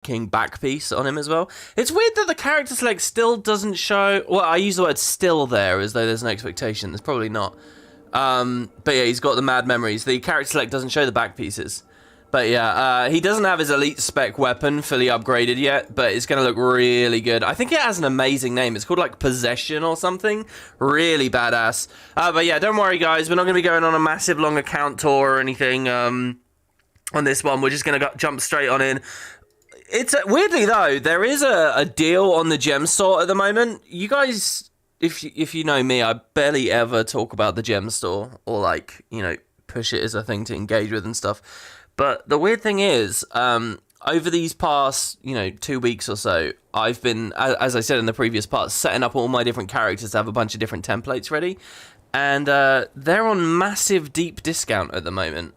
king back piece on him as well. It's weird that the character select still doesn't show. Well, I use the word still there as though there's an expectation. There's probably not. But yeah, he's got the mad memories. The character select doesn't show the back pieces. But yeah, he doesn't have his elite spec weapon fully upgraded yet, but it's going to look really good. I think it has an amazing name. It's called like Possession or something. Really badass. But yeah, don't worry guys. We're not going to be going on a massive long account tour or anything on this one. We're just going to jump straight on in. It's weirdly though, there is a deal on the gem store at the moment. You guys, if you know me, I barely ever talk about the gem store or like, you know, push it as a thing to engage with and stuff. But the weird thing is, over these past, 2 weeks or so, I've been, as I said in the previous part, setting up all my different characters to have a bunch of different templates ready. And they're on massive deep discount at the moment.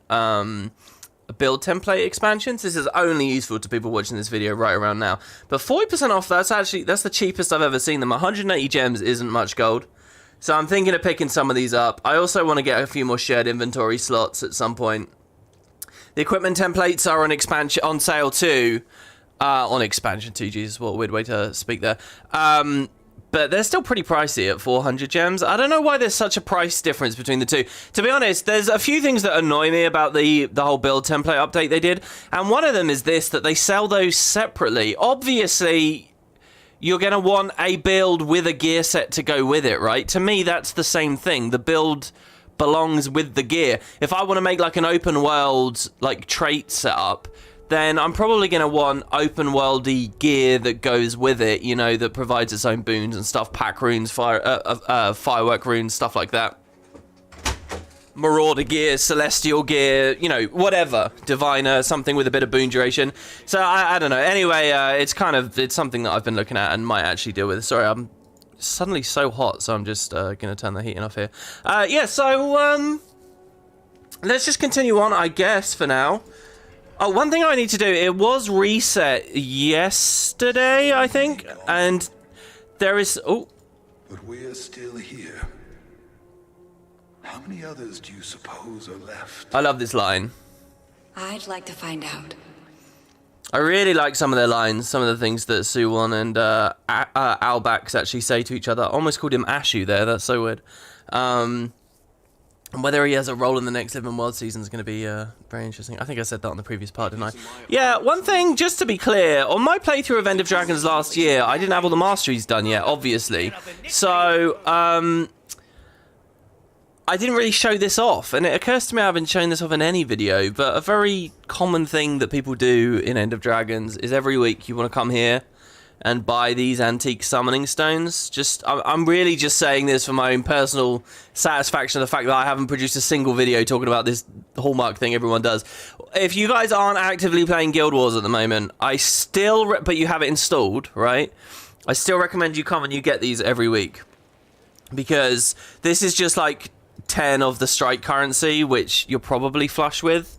Build template expansions. This is only useful to people watching this video right around now. But 40% off, that's the cheapest I've ever seen them. 180 gems isn't much gold. So I'm thinking of picking some of these up. I also want to get a few more shared inventory slots at some point. The equipment templates are on sale too. On expansion too, Jesus, what a weird way to speak there. But they're still pretty pricey at 400 gems. I don't know why there's such a price difference between the two. To be honest, there's a few things that annoy me about the whole build template update they did. And one of them is this, that they sell those separately. Obviously, you're going to want a build with a gear set to go with it, right? To me, that's the same thing. The build belongs with the gear. If I want to make like an open world like trait setup, then I'm probably going to want open worldy gear that goes with it, that provides its own boons and stuff, pack runes, firework runes, stuff like that. Marauder gear, celestial gear, whatever, diviner, something with a bit of boon duration. So I don't know. Anyway, it's something that I've been looking at and might actually deal with. Sorry, I'm suddenly so hot, so I'm just gonna turn the heating off here. So let's just continue on, I guess, for now. Oh, one thing I need to do, it was reset yesterday, I think, and there is... Oh. But we're still here. How many others do you suppose are left? I love this line. I'd like to find out. I really like some of their lines, some of the things that Soo Won and Albax actually say to each other. I almost called him Ashu there, that's so weird. And whether he has a role in the next Living World season is going to be very interesting. I think I said that on the previous part, didn't I? Yeah, one thing, just to be clear, on my playthrough of End of Dragons last year, I didn't have all the masteries done yet, obviously. So, I didn't really show this off, and it occurs to me I haven't shown this off in any video, but a very common thing that people do in End of Dragons is every week you want to come here and buy these antique summoning stones. I'm really just saying this for my own personal satisfaction of the fact that I haven't produced a single video talking about this hallmark thing everyone does. If you guys aren't actively playing Guild Wars at the moment, but you have it installed, right? I still recommend you come and you get these every week. Because this is just like 10 of the strike currency, which you're probably flush with.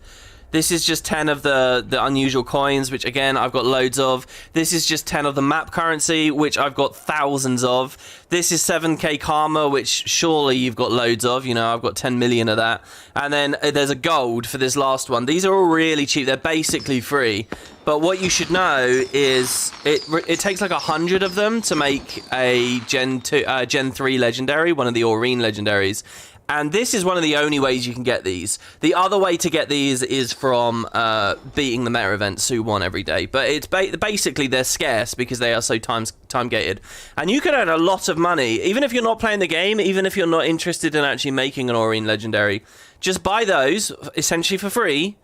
This is just 10 of the unusual coins, which again, I've got loads of. This is just 10 of the map currency, which I've got thousands of. This is 7k karma, which surely you've got loads of. I've got 10 million of that. And then there's a gold for this last one. These are all really cheap. They're basically free. But what you should know is it takes like 100 of them to make a Gen 3 legendary, one of the Aurene legendaries. And this is one of the only ways you can get these. The other way to get these is from beating the meta event Soo Won every day. But it's basically they're scarce because they are so time gated. And you can earn a lot of money, even if you're not playing the game, even if you're not interested in actually making an Aurene legendary. Just buy those, essentially for free,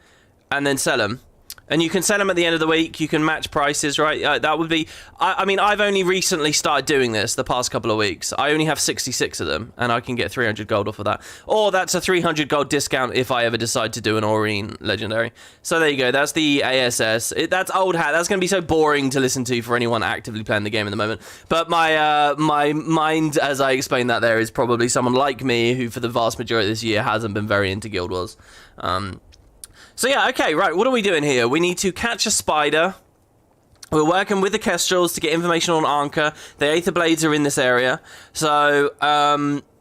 and then sell them. And you can sell them at the end of the week. You can match prices, right? That would be... I mean, I've only recently started doing this the past couple of weeks. I only have 66 of them, and I can get 300 gold off of that. Or that's a 300 gold discount if I ever decide to do an Aurene legendary. So there you go. That's the ASS. That's old hat. That's going to be so boring to listen to for anyone actively playing the game at the moment. But my mind, as I explained that there, is probably someone like me who, for the vast majority of this year, hasn't been very into Guild Wars. So yeah, okay, right, what are we doing here? We need to catch a spider. We're working with the Kestrels to get information on Anka. The Aether Blades are in this area. So,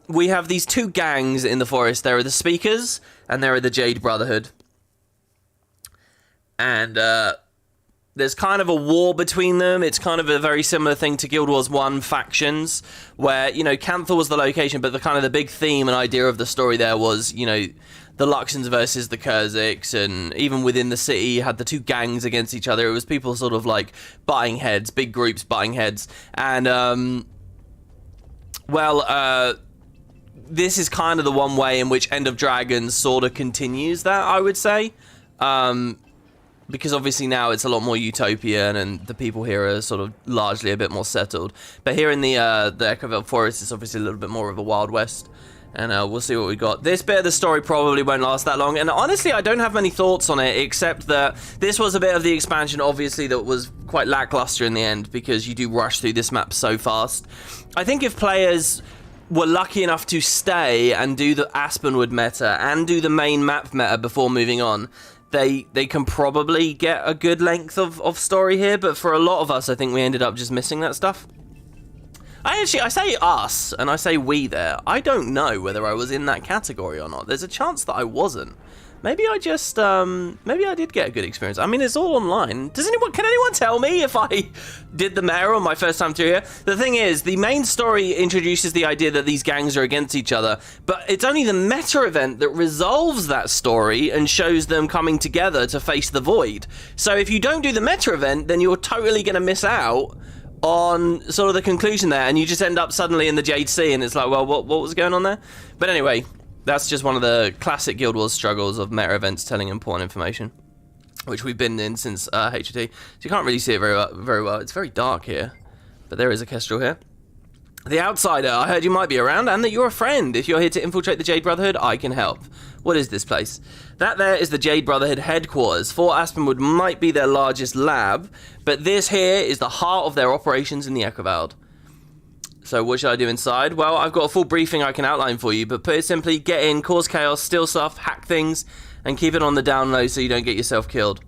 we have these two gangs in the forest. There are the Speakers, and there are the Jade Brotherhood. And, There's kind of a war between them. It's kind of a very similar thing to Guild Wars 1 factions, where, you know, Canthor was the location, but the kind of the big theme and idea of the story there was, you know, the Luxons versus the Kurziks, and even within the city, you had the two gangs against each other. It was people sort of like butting heads, big groups butting heads, and, this is kind of the one way in which End of Dragons sort of continues that, I would say. Because obviously now it's a lot more utopian and the people here are sort of largely a bit more settled. But here in the Echoville Forest, it's obviously a little bit more of a Wild West. And we'll see what we got. This bit of the story probably won't last that long. And honestly, I don't have many thoughts on it, except that this was a bit of the expansion, obviously, that was quite lackluster in the end, because you do rush through this map so fast. I think if players were lucky enough to stay and do the Aspenwood meta and do the main map meta before moving on, they can probably get a good length of story here, but for a lot of us, I think we ended up just missing that stuff. I say us, and I say we there. I don't know whether I was in that category or not. There's a chance that I wasn't. Maybe I just, maybe I did get a good experience. I mean, it's all online. Can anyone tell me if I did the meta on my first time through here? The thing is, the main story introduces the idea that these gangs are against each other, but it's only the meta event that resolves that story and shows them coming together to face the void. So if you don't do the meta event, then you're totally going to miss out on sort of the conclusion there, and you just end up suddenly in the Jade Sea, and it's like, well, what was going on there? But anyway, that's just one of the classic Guild Wars struggles of meta events telling important information, which we've been in since HOT. So you can't really see it very well. It's very dark here, but there is a Kestrel here. The Outsider, I heard you might be around and that you're a friend. If you're here to infiltrate the Jade Brotherhood, I can help. What is this place? That there is the Jade Brotherhood headquarters. Fort Aspenwood might be their largest lab, but this here is the heart of their operations in the Echovald. So what should I do inside? Well, I've got a full briefing I can outline for you, but put it simply, get in, cause chaos, steal stuff, hack things, and keep it on the down low so you don't get yourself killed.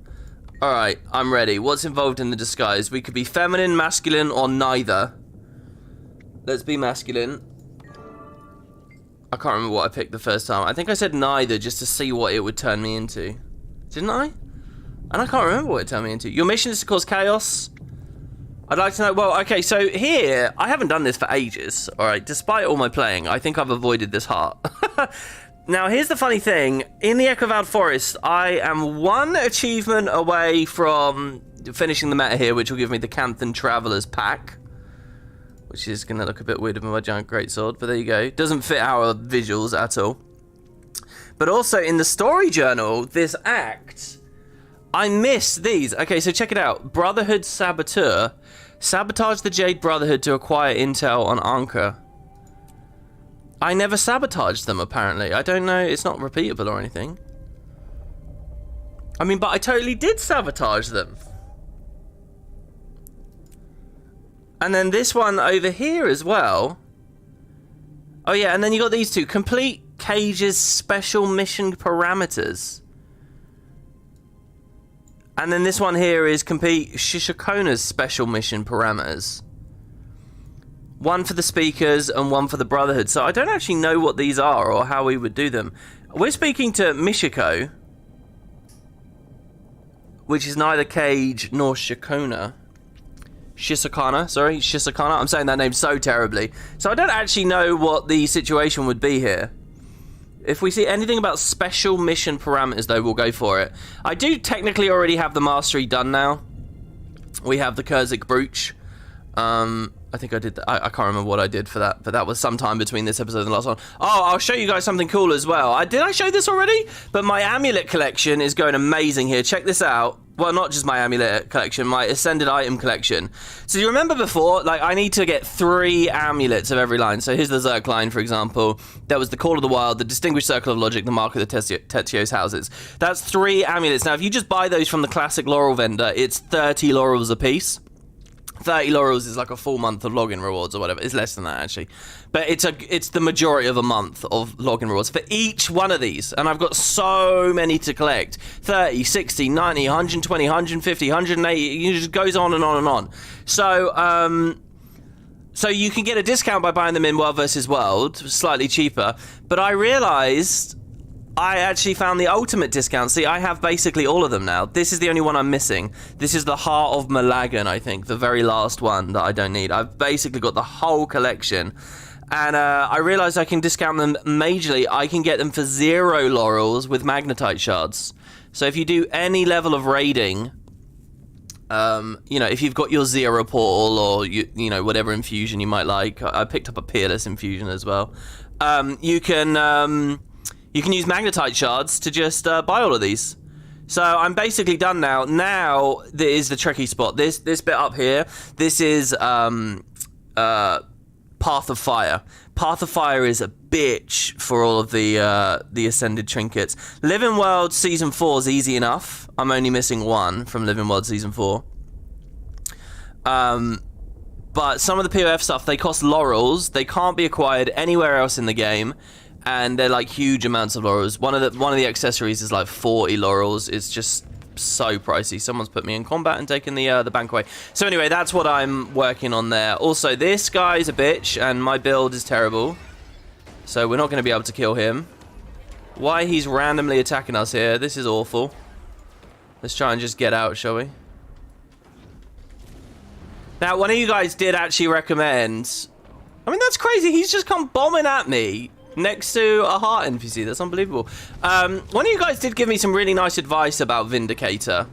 Alright, I'm ready. What's involved in the disguise? We could be feminine, masculine, or neither. Let's be masculine. I can't remember what I picked the first time. I think I said neither just to see what it would turn me into. Didn't I? And I can't remember what it turned me into. Your mission is to cause chaos. I'd like to know... Well, okay, so here... I haven't done this for ages, alright? Despite all my playing, I think I've avoided this heart. Now, here's the funny thing. In the Echovald Forest, I am one achievement away from finishing the meta here, which will give me the Canthan Travelers pack, which is going to look a bit weird with my giant greatsword, but there you go. Doesn't fit our visuals at all. But also, in the story journal, this act, I missed these. Okay, so check it out. Brotherhood Saboteur. Sabotage the Jade Brotherhood to acquire intel on Anka. I never sabotaged them, apparently. I don't know. It's not repeatable or anything. I mean, but I totally did sabotage them. And then this one over here as well. Oh yeah, and then you got these two. Complete Cage's special mission parameters. And then this one here is complete Shishakona's special mission parameters. One for the speakers and one for the Brotherhood. So I don't actually know what these are or how we would do them. We're speaking to Mishiko, which is neither Cage nor Shikona. Shisakana. I'm saying that name so terribly. So I don't actually know what the situation would be here. If we see anything about special mission parameters, though, we'll go for it. I do technically already have the mastery done now. We have the Kurzik Brooch. I think I did that. I can't remember what I did for that, but that was sometime between this episode and the last one. Oh, I'll show you guys something cool as well. Did I show this already? But my amulet collection is going amazing here. Check this out. Well, not just my amulet collection, my ascended item collection. So you remember before, like, I need to get 3 amulets of every line. So here's the Zerk line, for example. That was the Call of the Wild, the Distinguished Circle of Logic, the Mark of the Tetsuo's Houses. That's 3 amulets. Now, if you just buy those from the classic laurel vendor, it's 30 laurels a piece. 30 laurels is like a full month of login rewards or whatever. It's less than that, actually. But it's the majority of a month of login rewards for each one of these. And I've got so many to collect. 30, 60, 90, 120, 150, 180. It just goes on and on and on. So, so you can get a discount by buying them in World vs. World, slightly cheaper. But I realized I actually found the ultimate discount. See, I have basically all of them now. This is the only one I'm missing. This is the Heart of Malagan, I think, the very last one that I don't need. I've basically got the whole collection. And I realized I can discount them majorly. I can get them for 0 laurels with magnetite shards. So if you do any level of raiding, you know, if you've got your 0 portal or, you know, whatever infusion you might like. I picked up a peerless infusion as well. You can use magnetite shards to just buy all of these. So I'm basically done now. Now, there is the tricky spot. This bit up here, this is Path of Fire. Path of Fire is a bitch for all of the Ascended trinkets. Living World Season 4 is easy enough. I'm only missing 1 from Living World Season 4. But some of the POF stuff, they cost laurels. They can't be acquired anywhere else in the game. And they're like huge amounts of laurels. One of the accessories is like 40 laurels. It's just so pricey. Someone's put me in combat and taken the bank away. So anyway, that's what I'm working on there. Also, this guy's a bitch, and my build is terrible. So we're not going to be able to kill him. Why he's randomly attacking us here? This is awful. Let's try and just get out, shall we? Now, one of you guys did actually recommend... I mean, that's crazy. He's just come bombing at me next to a heart NPC. That's unbelievable. One of you guys did give me some really nice advice about Vindicator.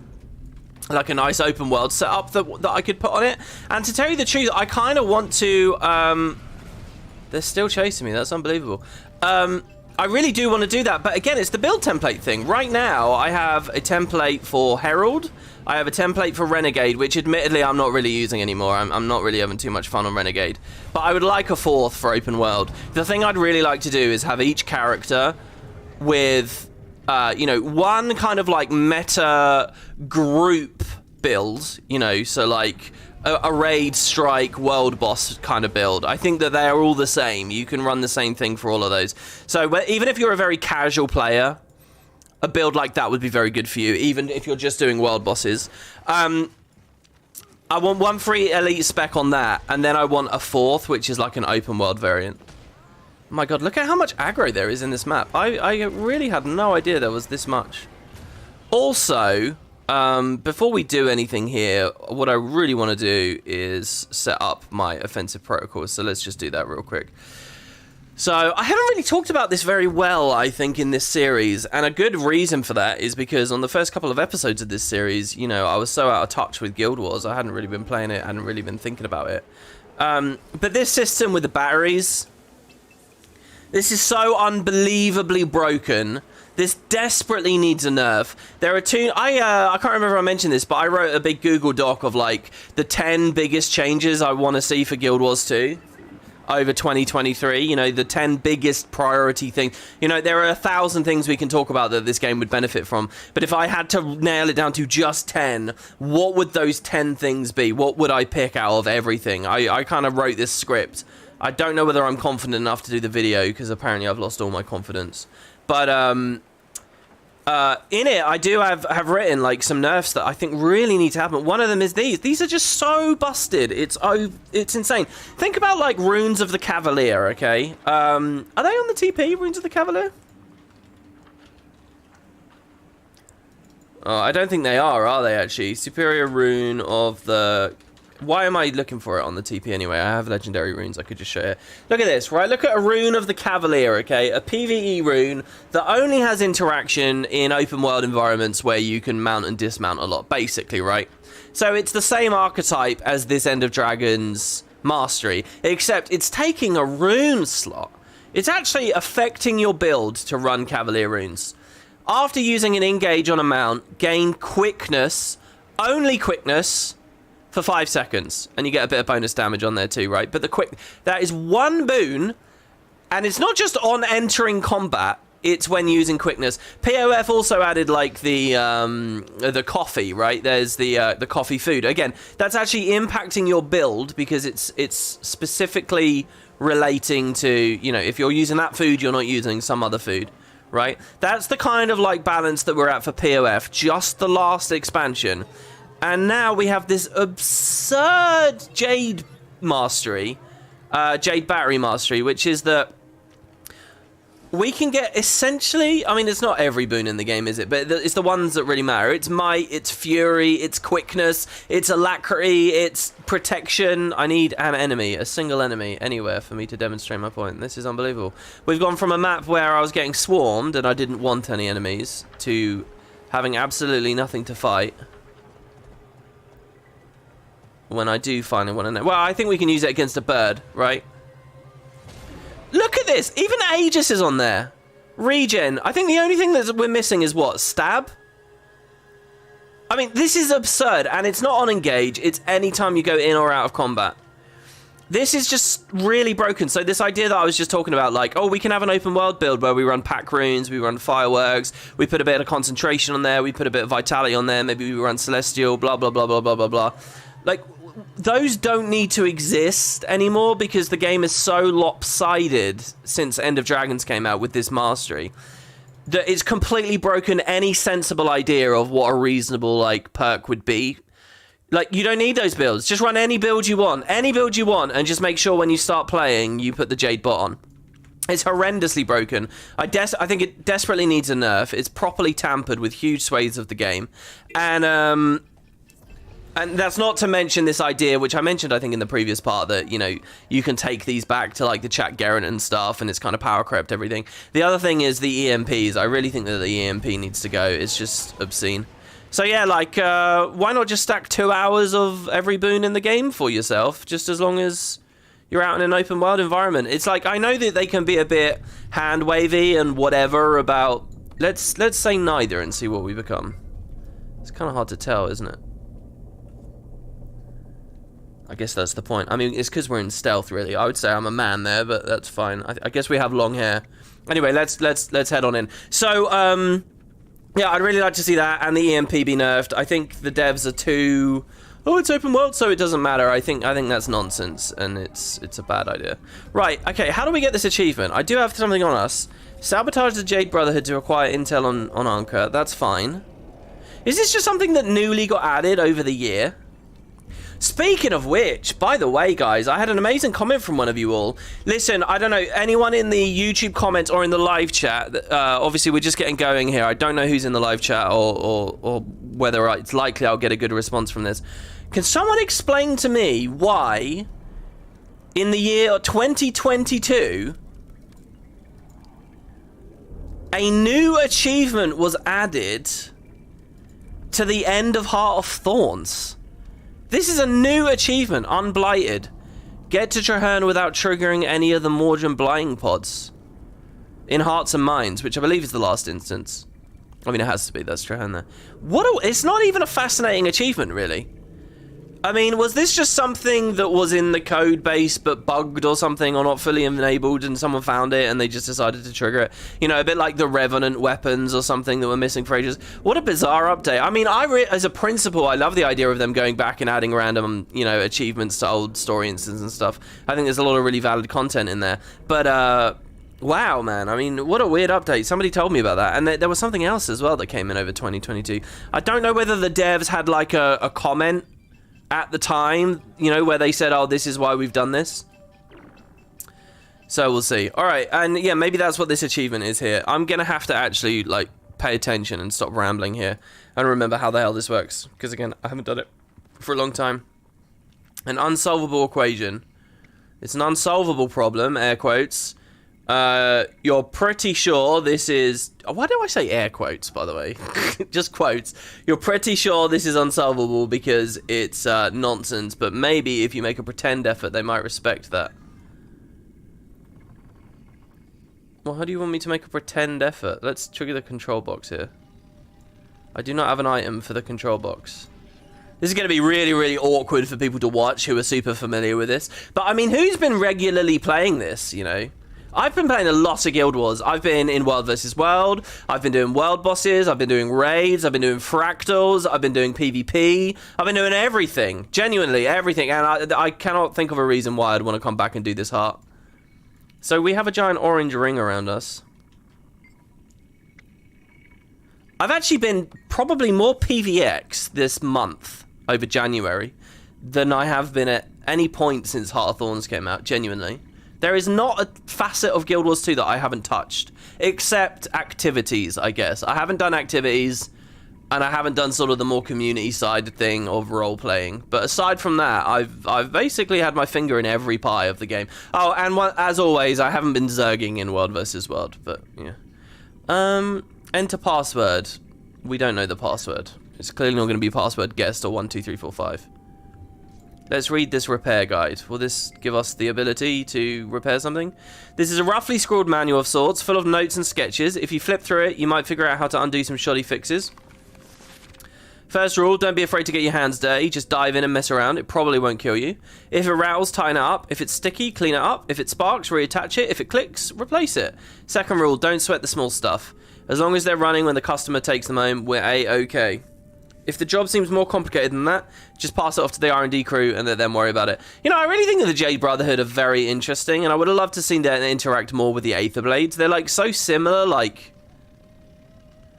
Like a nice open world setup that I could put on it. And to tell you the truth, I kind of want to... they're still chasing me. That's unbelievable. I really do want to do that. But again, it's the build template thing. Right now, I have a template for Herald. I have a template for Renegade, which admittedly I'm not really using anymore. I'm not really having too much fun on Renegade. But I would like a 4th for open world. The thing I'd really like to do is have each character with, you know, one kind of like meta group build, you know, so like a raid, strike, world boss kind of build. I think that they are all the same. You can run the same thing for all of those. So even if you're a very casual player, a build like that would be very good for you, even if you're just doing world bosses. I want 1 free elite spec on that, and then I want a 4th, which is like an open world variant. Oh my god, look at how much aggro there is in this map. I really had no idea there was this much. Also, before we do anything here, what I really want to do is set up my offensive protocols, so let's just do that real quick. So, I haven't really talked about this very well, I think, in this series, and a good reason for that is because on the first couple of episodes of this series, you know, I was so out of touch with Guild Wars, I hadn't really been playing it, hadn't really been thinking about it. But this system with the batteries, this is so unbelievably broken. This desperately needs a nerf. There are two... I can't remember if I mentioned this, but I wrote a big Google Doc of, like, the 10 biggest changes I want to see for Guild Wars 2 over 2023. You know, the 10 biggest priority things. You know, there are 1,000 things we can talk about that this game would benefit from. But if I had to nail it down to just 10, what would those 10 things be? What would I pick out of everything? I kind of wrote this script. I don't know whether I'm confident enough to do the video, because apparently I've lost all my confidence. But, in it, I do have written, like, some nerfs that I think really need to happen. One of them is these. These are just so busted. It's insane. Think about, like, Runes of the Cavalier, okay? Are they on the TP, Runes of the Cavalier? Oh, I don't think they are they, actually? Superior Rune of the... Why am I looking for it on the TP anyway? I have legendary runes. I could just show you. Look at this, right? Look at a Rune of the Cavalier, okay? A PvE rune that only has interaction in open world environments where you can mount and dismount a lot, basically, right? So it's the same archetype as this End of Dragons Mastery, except it's taking a rune slot. It's actually affecting your build to run Cavalier runes. After using an engage on a mount, gain quickness, only quickness, for 5 seconds, and you get a bit of bonus damage on there too, right? But that is one boon, and it's not just on entering combat, it's when using quickness. POF also added, like, the coffee, right? There's the coffee food. Again, that's actually impacting your build, because it's specifically relating to, you know, if you're using that food, you're not using some other food, right? That's the kind of, like, balance that we're at for POF, just the last expansion. And now we have this absurd Jade Mastery, Jade Battery Mastery, which is that we can get essentially, I mean, it's not every boon in the game, is it? But it's the ones that really matter. It's might, it's fury, it's quickness, it's alacrity, it's protection. I need an enemy, a single enemy, anywhere for me to demonstrate my point. This is unbelievable. We've gone from a map where I was getting swarmed and I didn't want any enemies to having absolutely nothing to fight. When I do finally want to know. Well, I think we can use it against a bird, right? Look at this! Even Aegis is on there. Regen. I think the only thing that we're missing is what? Stab? I mean, this is absurd, and it's not on engage. It's any time you go in or out of combat. This is just really broken. So this idea that I was just talking about, like, oh, we can have an open world build where we run pack runes, we run fireworks, we put a bit of concentration on there, we put a bit of vitality on there, maybe we run celestial, blah, blah, blah, blah, blah, blah, blah. Like, those don't need to exist anymore because the game is so lopsided since End of Dragons came out with this mastery that it's completely broken any sensible idea of what a reasonable, like, perk would be. Like, you don't need those builds. Just run any build you want, and just make sure when you start playing, you put the Jade bot on. It's horrendously broken. I think it desperately needs a nerf. It's properly tampered with huge swathes of the game. And that's not to mention this idea, which I mentioned, I think, in the previous part, that, you know, you can take these back to, like, the chat Garrett and stuff, and it's kind of power crept everything. The other thing is the EMPs. I really think that the EMP needs to go. It's just obscene. So, yeah, like, why not just stack 2 hours of every boon in the game for yourself, just as long as you're out in an open world environment? It's like, I know that they can be a bit hand-wavy and whatever about... Let's say neither and see what we become. It's kind of hard to tell, isn't it? I guess that's the point. I mean, it's because we're in stealth, really. I would say I'm a man there, but that's fine. I guess we have long hair. Anyway, let's head on in. So, yeah, I'd really like to see that and the EMP be nerfed. I think the devs are too... Oh, it's open world, so it doesn't matter. I think that's nonsense, and it's a bad idea. Right, okay, how do we get this achievement? I do have something on us. Sabotage the Jade Brotherhood to acquire intel on Anka. That's fine. Is this just something that newly got added over the year? Speaking of which, by the way, guys, I had an amazing comment from one of you all. Listen, I don't know, anyone in the YouTube comments or in the live chat, obviously we're just getting going here. I don't know who's in the live chat or whether it's likely I'll get a good response from this. Can someone explain to me why, in the year 2022, a new achievement was added to the end of Heart of Thorns? This is a new achievement, Unblighted. Get to Traherne without triggering any of the Mordran blighting pods. In Hearts and Minds, which I believe is the last instance. I mean, it has to be, that's Traherne there. It's not even a fascinating achievement, really. I mean, was this just something that was in the code base but bugged or something, or not fully enabled, and someone found it and they just decided to trigger it? You know, a bit like the Revenant weapons or something that were missing for ages. What a bizarre update. I mean, as a principle, I love the idea of them going back and adding random, you know, achievements to old story instances and stuff. I think there's a lot of really valid content in there. But, wow, man. I mean, what a weird update. Somebody told me about that. And there was something else as well that came in over 2022. I don't know whether the devs had, like, a comment at the time, you know, where they said, oh, this is why we've done this. So we'll see. All right, and yeah, maybe that's what this achievement is here. I'm gonna have to actually, like, pay attention and stop rambling here and remember how the hell this works, because again, I haven't done it for a long time. An unsolvable equation. It's an unsolvable problem, air quotes. You're pretty sure this is... Why do I say air quotes, by the way? Just quotes. You're pretty sure this is unsolvable because it's nonsense, but maybe if you make a pretend effort, they might respect that. Well, how do you want me to make a pretend effort? Let's trigger the control box here. I do not have an item for the control box. This is going to be really, really awkward for people to watch who are super familiar with this. But, I mean, who's been regularly playing this, you know? I've been playing a lot of Guild Wars. I've been in World vs. World. I've been doing world bosses. I've been doing raids. I've been doing fractals. I've been doing PvP. I've been doing everything. Genuinely, everything. And I cannot think of a reason why I'd want to come back and do this heart. So we have a giant orange ring around us. I've actually been probably more PvX this month, over January, than I have been at any point since Heart of Thorns came out, genuinely. There is not a facet of Guild Wars 2 that I haven't touched, except activities, I guess. I haven't done activities, and I haven't done sort of the more community side thing of role-playing. But aside from that, I've basically had my finger in every pie of the game. Oh, and as always, I haven't been zerging in World versus World, but yeah. Enter password. We don't know the password. It's clearly not going to be password guessed or 12345. Let's read this repair guide. Will this give us the ability to repair something? This is a roughly scrawled manual of sorts, full of notes and sketches. If you flip through it, you might figure out how to undo some shoddy fixes. First rule, don't be afraid to get your hands dirty. Just dive in and mess around. It probably won't kill you. If it rattles, tighten it up. If it's sticky, clean it up. If it sparks, reattach it. If it clicks, replace it. Second rule, don't sweat the small stuff. As long as they're running when the customer takes them home, we're A-okay. If the job seems more complicated than that, just pass it off to the R&D crew and let them worry about it. You know, I really think that the Jade Brotherhood are very interesting, and I would have loved to see them interact more with the Aether blades. They're, like, so similar, like...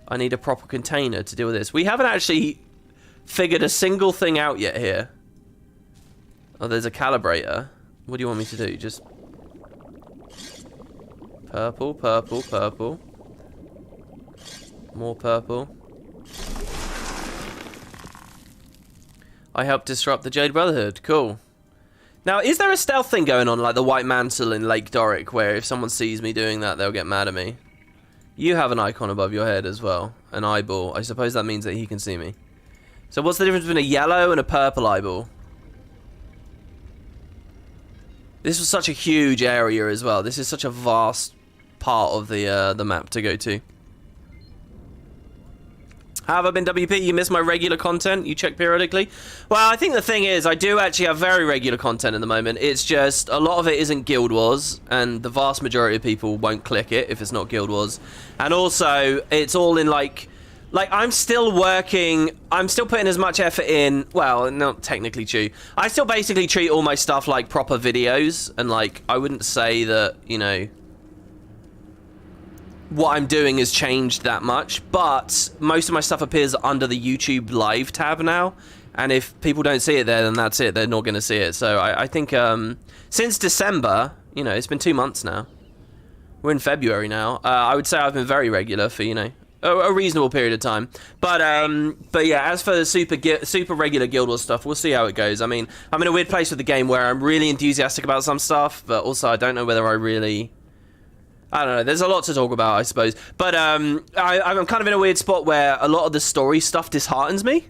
I need a proper container to deal with this. We haven't actually figured a single thing out yet here. Oh, there's a calibrator. What do you want me to do? Just... Purple, purple, purple. More purple. I helped disrupt the Jade Brotherhood. Cool. Now, is there a stealth thing going on, like the White Mantle in Lake Doric, where if someone sees me doing that, they'll get mad at me? You have an icon above your head as well. An eyeball. I suppose that means that he can see me. So what's the difference between a yellow and a purple eyeball? This was such a huge area as well. This is such a vast part of the map to go to. Have I been WP? You miss my regular content? You check periodically? Well, I think the thing is, I do actually have very regular content at the moment. It's just, a lot of it isn't Guild Wars, and the vast majority of people won't click it if it's not Guild Wars. And also, it's all in, like, I'm still working, I'm still putting as much effort in, well, not technically true. I still basically treat all my stuff like proper videos, and, like, I wouldn't say that, you know, what I'm doing has changed that much, but most of my stuff appears under the YouTube Live tab now, and if people don't see it there, then that's it. They're not going to see it. So I think since December, you know, it's been 2 months now. We're in February now. I would say I've been very regular for, you know, a reasonable period of time. But yeah, as for the super regular Guild Wars stuff, we'll see how it goes. I mean, I'm in a weird place with the game where I'm really enthusiastic about some stuff, but also I don't know whether I really... I don't know, there's a lot to talk about, I suppose. But I'm kind of in a weird spot where a lot of the story stuff disheartens me,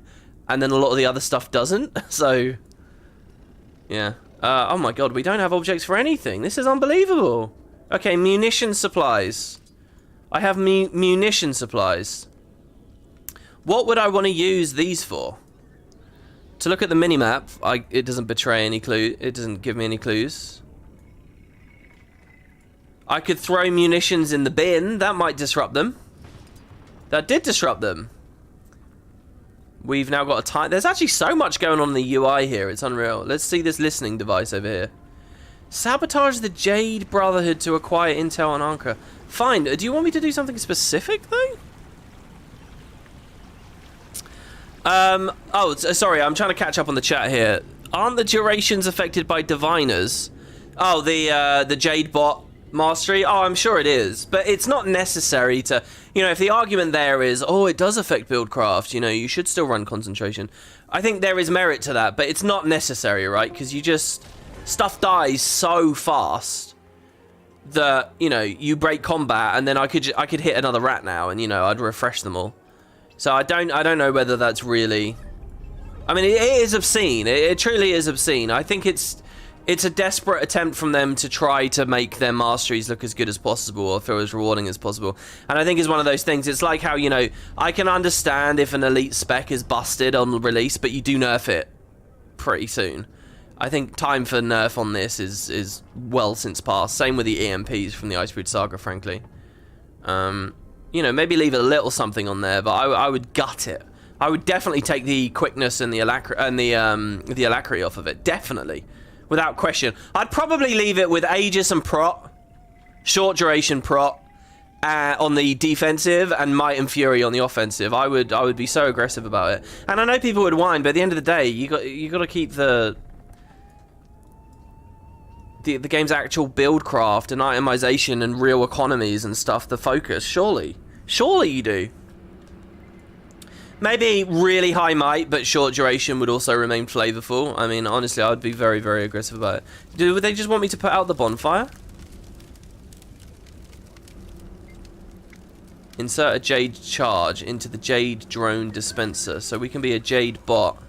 and then a lot of the other stuff doesn't. So, yeah. Oh my god, we don't have objects for anything. This is unbelievable. Okay, munition supplies. I have munition supplies. What would I want to use these for? To look at the minimap, it doesn't betray any clue. It doesn't give me any clues. I could throw munitions in the bin. That might disrupt them. That did disrupt them. We've now got a time. There's actually so much going on in the UI here. It's unreal. Let's see this listening device over here. Sabotage the Jade Brotherhood to acquire intel on Anka. Fine. Do you want me to do something specific, though? Oh, sorry. I'm trying to catch up on the chat here. Aren't the durations affected by diviners? Oh, the Jade bot mastery? Oh, I'm sure it is, but it's not necessary to, you know, if the argument there is, oh, it does affect buildcraft, you know, you should still run concentration. I think there is merit to that, but it's not necessary, right? Because you just, stuff dies so fast that, you know, you break combat and then I could hit another rat now and, you know, I'd refresh them all. So I don't know whether that's really, I mean, it is obscene. It truly is obscene. I think it's a desperate attempt from them to try to make their masteries look as good as possible or feel as rewarding as possible. And I think it's one of those things, it's like how, you know, I can understand if an elite spec is busted on release, but you do nerf it pretty soon. I think time for nerf on this is well since past. Same with the EMPs from the Icebreed Saga, frankly. You know, maybe leave a little something on there, but I would gut it. I would definitely take the quickness and the alacrity off of it. Definitely. Without question. I'd probably leave it with Aegis and Prot, short duration Prot, on the defensive, and Might and Fury on the offensive. I would be so aggressive about it. And I know people would whine, but at the end of the day, you got to keep the the game's actual build craft and itemization and real economies and stuff the focus. Surely you do. Maybe really high might, but short duration would also remain flavorful. I mean, honestly, I would be very, very aggressive about it. Would they just want me to put out the bonfire? Insert a Jade charge into the Jade drone dispenser, so we can be a Jade bot.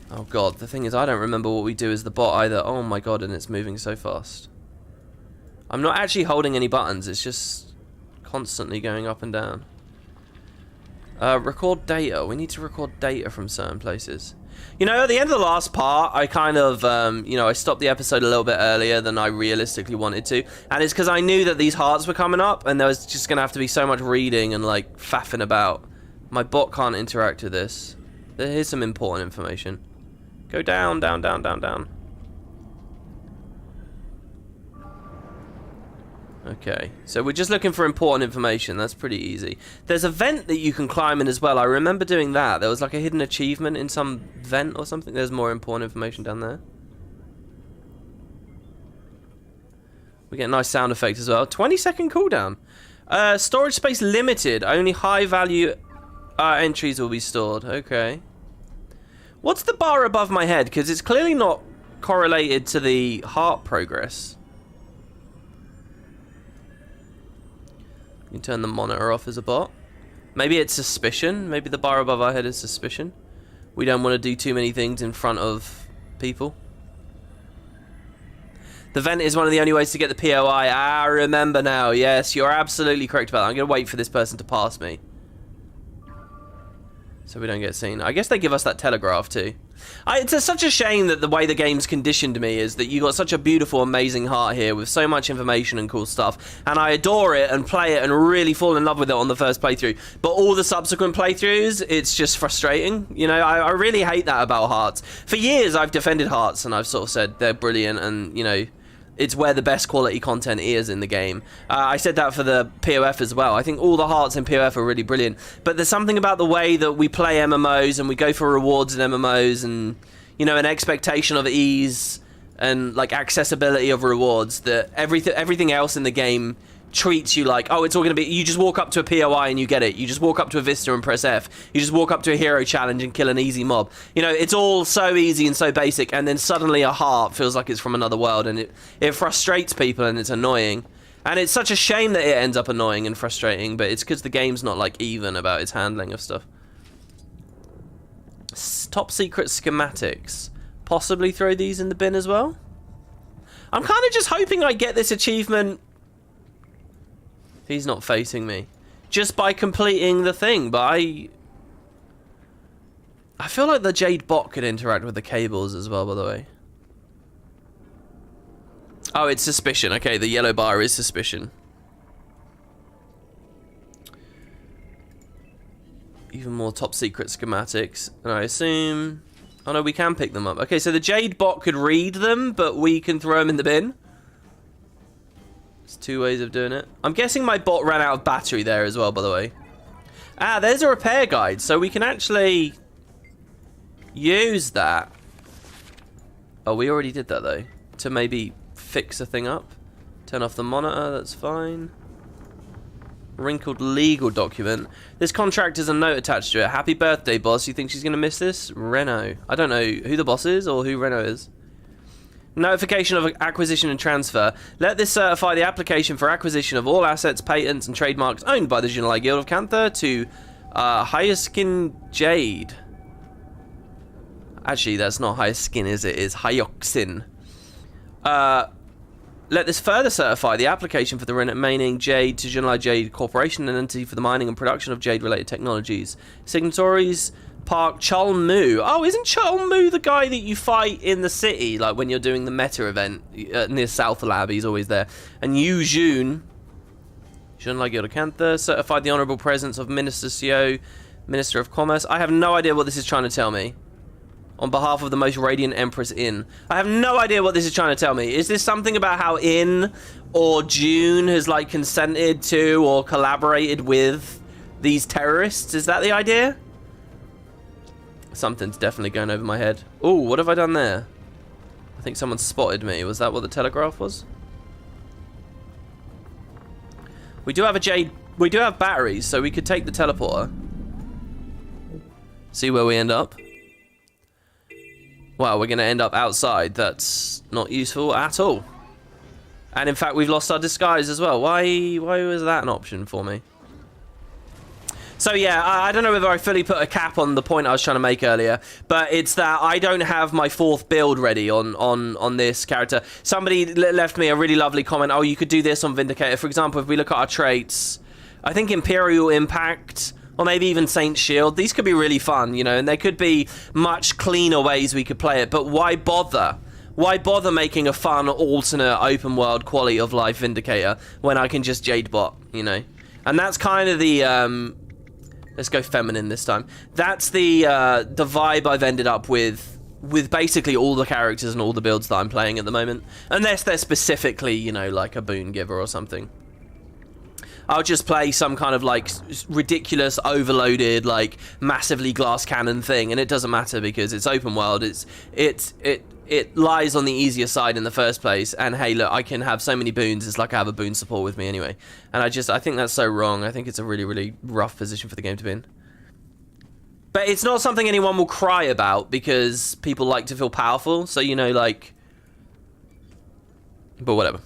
Oh god, the thing is, I don't remember what we do as the bot either. Oh my god, and it's moving so fast. I'm not actually holding any buttons, it's just constantly going up and down. Record data. We need to record data from certain places. You know, at the end of the last part, I kind of, you know, I stopped the episode a little bit earlier than I realistically wanted to. And it's because I knew that these hearts were coming up, and there was just going to have to be so much reading and, like, faffing about. My bot can't interact with this. Here's some important information. Go down, down, down, down, down. Okay, so we're just looking for important information. That's pretty easy. There's a vent that you can climb in as well. I remember doing that. There was like a hidden achievement in some vent or something. There's more important information down there. We get a nice sound effect as well. 20-second cooldown. Storage space limited. Only high value entries will be stored. Okay. What's the bar above my head? Because it's clearly not correlated to the heart progress. You can turn the monitor off as a bot. Maybe it's suspicion. Maybe the bar above our head is suspicion. We don't want to do too many things in front of people. The vent is one of the only ways to get the POI. Ah, remember now. Yes, you're absolutely correct about that. I'm going to wait for this person to pass me, so we don't get seen. I guess they give us that telegraph too. It's such a shame that the way the game's conditioned me is that you got such a beautiful, amazing heart here with so much information and cool stuff, and I adore it and play it and really fall in love with it on the first playthrough. But all the subsequent playthroughs, it's just frustrating. You know, I really hate that about hearts. For years, I've defended hearts and I've sort of said they're brilliant and, you know, it's where the best quality content is in the game. I said that for the POF as well. I think all the hearts in POF are really brilliant. But there's something about the way that we play MMOs and we go for rewards in MMOs and, you know, an expectation of ease and, like, accessibility of rewards that everything else in the game treats you like, oh, it's all going to be, you just walk up to a POI and you get it. You just walk up to a Vista and press F. You just walk up to a hero challenge and kill an easy mob. You know, it's all so easy and so basic, and then suddenly a heart feels like it's from another world, and it frustrates people and it's annoying. And it's such a shame that it ends up annoying and frustrating, but it's because the game's not, like, even about its handling of stuff. Top secret schematics. Possibly throw these in the bin as well? I'm kind of just hoping I get this achievement. He's not facing me. Just by completing the thing, but I feel like the Jade bot could interact with the cables as well, by the way. Oh, it's suspicion. Okay, the yellow bar is suspicion. Even more top secret schematics. And I assume... Oh no, we can pick them up. Okay, so the Jade bot could read them, but we can throw them in the bin. There's two ways of doing it. I'm guessing my bot ran out of battery there as well, by the way. Ah, there's a repair guide, so we can actually use that. Oh, we already did that, though. To maybe fix a thing up. Turn off the monitor, that's fine. Wrinkled legal document. This contract has a note attached to it. Happy birthday, boss. You think she's going to miss this? Renault. I don't know who the boss is or who Renault is. Notification of acquisition and transfer. Let this certify the application for acquisition of all assets, patents, and trademarks owned by the Junalai Guild of Cantha to Hyoskin Jade. Actually, that's not Hyoskin, is it? It's Hyoxin. Let this further certify the application for the remaining Jade to Junalai Jade Corporation, an entity for the mining and production of Jade-related technologies. Signatories... Park Cholmu. Oh, isn't Cholmu the guy that you fight in the city, like when you're doing the meta event near South Lab? He's always there. And Yu Jun, Junalai Guild of Cantha, certified the honourable presence of Minister Seo, Minister of Commerce. I have no idea what this is trying to tell me. On behalf of the most radiant Empress In. I have no idea what this is trying to tell me. Is this something about how In or June has, like, consented to or collaborated with these terrorists? Is that the idea? Something's definitely going over my head. Oh, what have I done there? I think someone spotted me. Was that what the telegraph was? We do have a Jade... We do have batteries, so we could take the teleporter. See where we end up. Wow, we're going to end up outside. That's not useful at all. And in fact, we've lost our disguise as well. Why was that an option for me? So yeah, I don't know whether I fully put a cap on the point I was trying to make earlier, but it's that I don't have my 4th build ready on this character. Somebody left me a really lovely comment. Oh, you could do this on Vindicator. For example, if we look at our traits, I think Imperial Impact, or maybe even Saint's Shield, these could be really fun, you know, and there could be much cleaner ways we could play it, but why bother? Why bother making a fun, alternate, open world quality of life Vindicator when I can just Jade bot, you know? And that's kind of the, let's go feminine this time. That's the vibe I've ended up with basically all the characters and all the builds that I'm playing at the moment. Unless they're specifically, you know, like a boon giver or something. I'll just play some kind of like ridiculous, overloaded, like massively glass cannon thing, and it doesn't matter because it's open world. It lies on the easier side in the first place, and hey, look, I can have so many boons. It's like I have a boon support with me anyway, and I think that's so wrong. I think it's a really, really rough position for the game to be in. But it's not something anyone will cry about because people like to feel powerful. So you know, like, but whatever.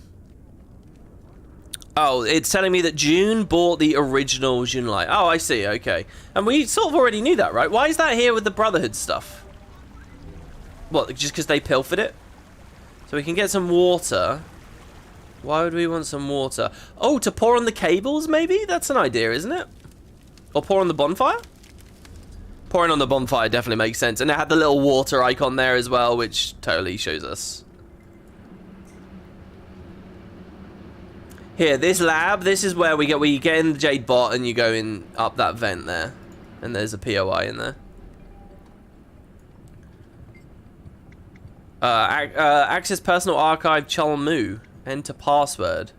Oh, it's telling me that June bought the original June Light. Oh, I see. Okay, and we sort of already knew that, right? Why is that here with the Brotherhood stuff? What, just because they pilfered it? So we can get some water. Why would we want some water? Oh, to pour on the cables, maybe? That's an idea, isn't it? Or pour on the bonfire? Pouring on the bonfire definitely makes sense. And it had the little water icon there as well, which totally shows us. Here, this lab, this is where we get in the Jade bot and you go in up that vent there. And there's a POI in there. Access personal archive Chalmu. Enter password.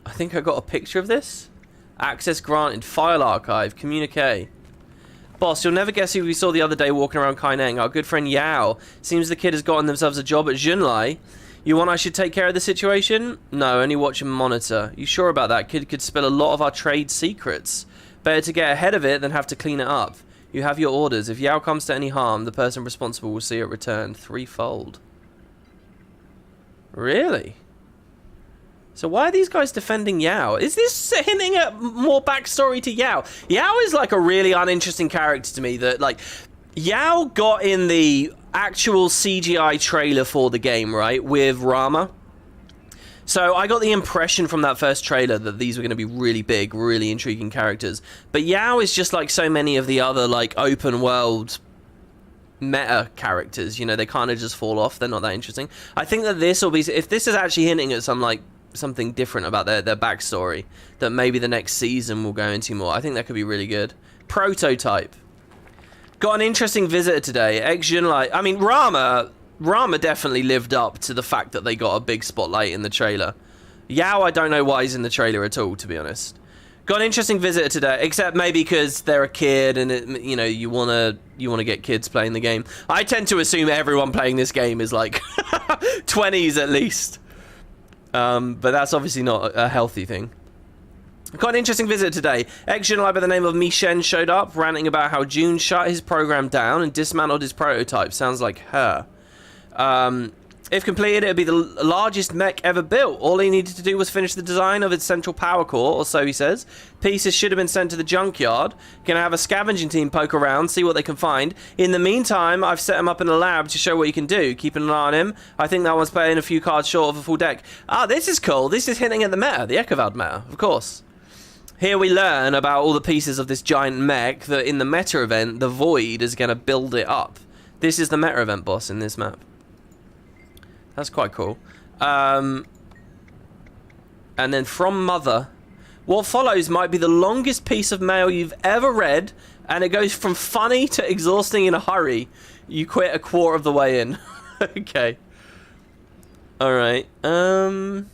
I think I got a picture of this. Access granted. File archive. Communique. Boss, you'll never guess who we saw the other day walking around Kaineng. Our good friend Yao. Seems the kid has gotten themselves a job at Junlai. You want I should take care of the situation? No, only watch and monitor. You sure about that? Kid could spill a lot of our trade secrets. Better to get ahead of it than have to clean it up. You have your orders. If Yao comes to any harm, the person responsible will see it returned threefold. Really? So why are these guys defending Yao? Is this hinting at more backstory to Yao? Yao is like a really uninteresting character to me that, like, Yao got in the actual CGI trailer for the game, right, with Rama. So I got the impression from that first trailer that these were going to be really big, really intriguing characters. But Yao is just like so many of the other, like, open world meta characters. You know, they kind of just fall off. They're not that interesting. I think that this will be, if this is actually hinting at some, like, something different about their backstory, that maybe the next season will go into more. I think that could be really good. Prototype. Got an interesting visitor today. Ex-Junlai. I mean, Rama definitely lived up to the fact that they got a big spotlight in the trailer. Yao, I don't know why he's in the trailer at all, to be honest. Got an interesting visitor today, except maybe because they're a kid and it, you know, you wanna get kids playing the game. I tend to assume everyone playing this game is like 20s at least. But that's obviously not a healthy thing. Got an interesting visitor today. Ex-Junlai by the name of Mishen showed up, ranting about how June shut his program down and dismantled his prototype. Sounds like her. If completed, it would be the largest mech ever built. All he needed to do was finish the design of its central power core, or so he says. Pieces should have been sent to the junkyard. Gonna have a scavenging team poke around, see what they can find. In the meantime, I've set him up in a lab to show what he can do. Keeping an eye on him. I think that one's playing a few cards short of a full deck. Ah, this is cool. This is hinting at the meta, the Echovald meta, of course. Here we learn about all the pieces of this giant mech that in the meta event, the Void is going to build it up. This is the meta event boss in this map. That's quite cool. And then from Mother, what follows might be the longest piece of mail you've ever read, and it goes from funny to exhausting in a hurry. You quit a quarter of the way in. Okay. Alright. Some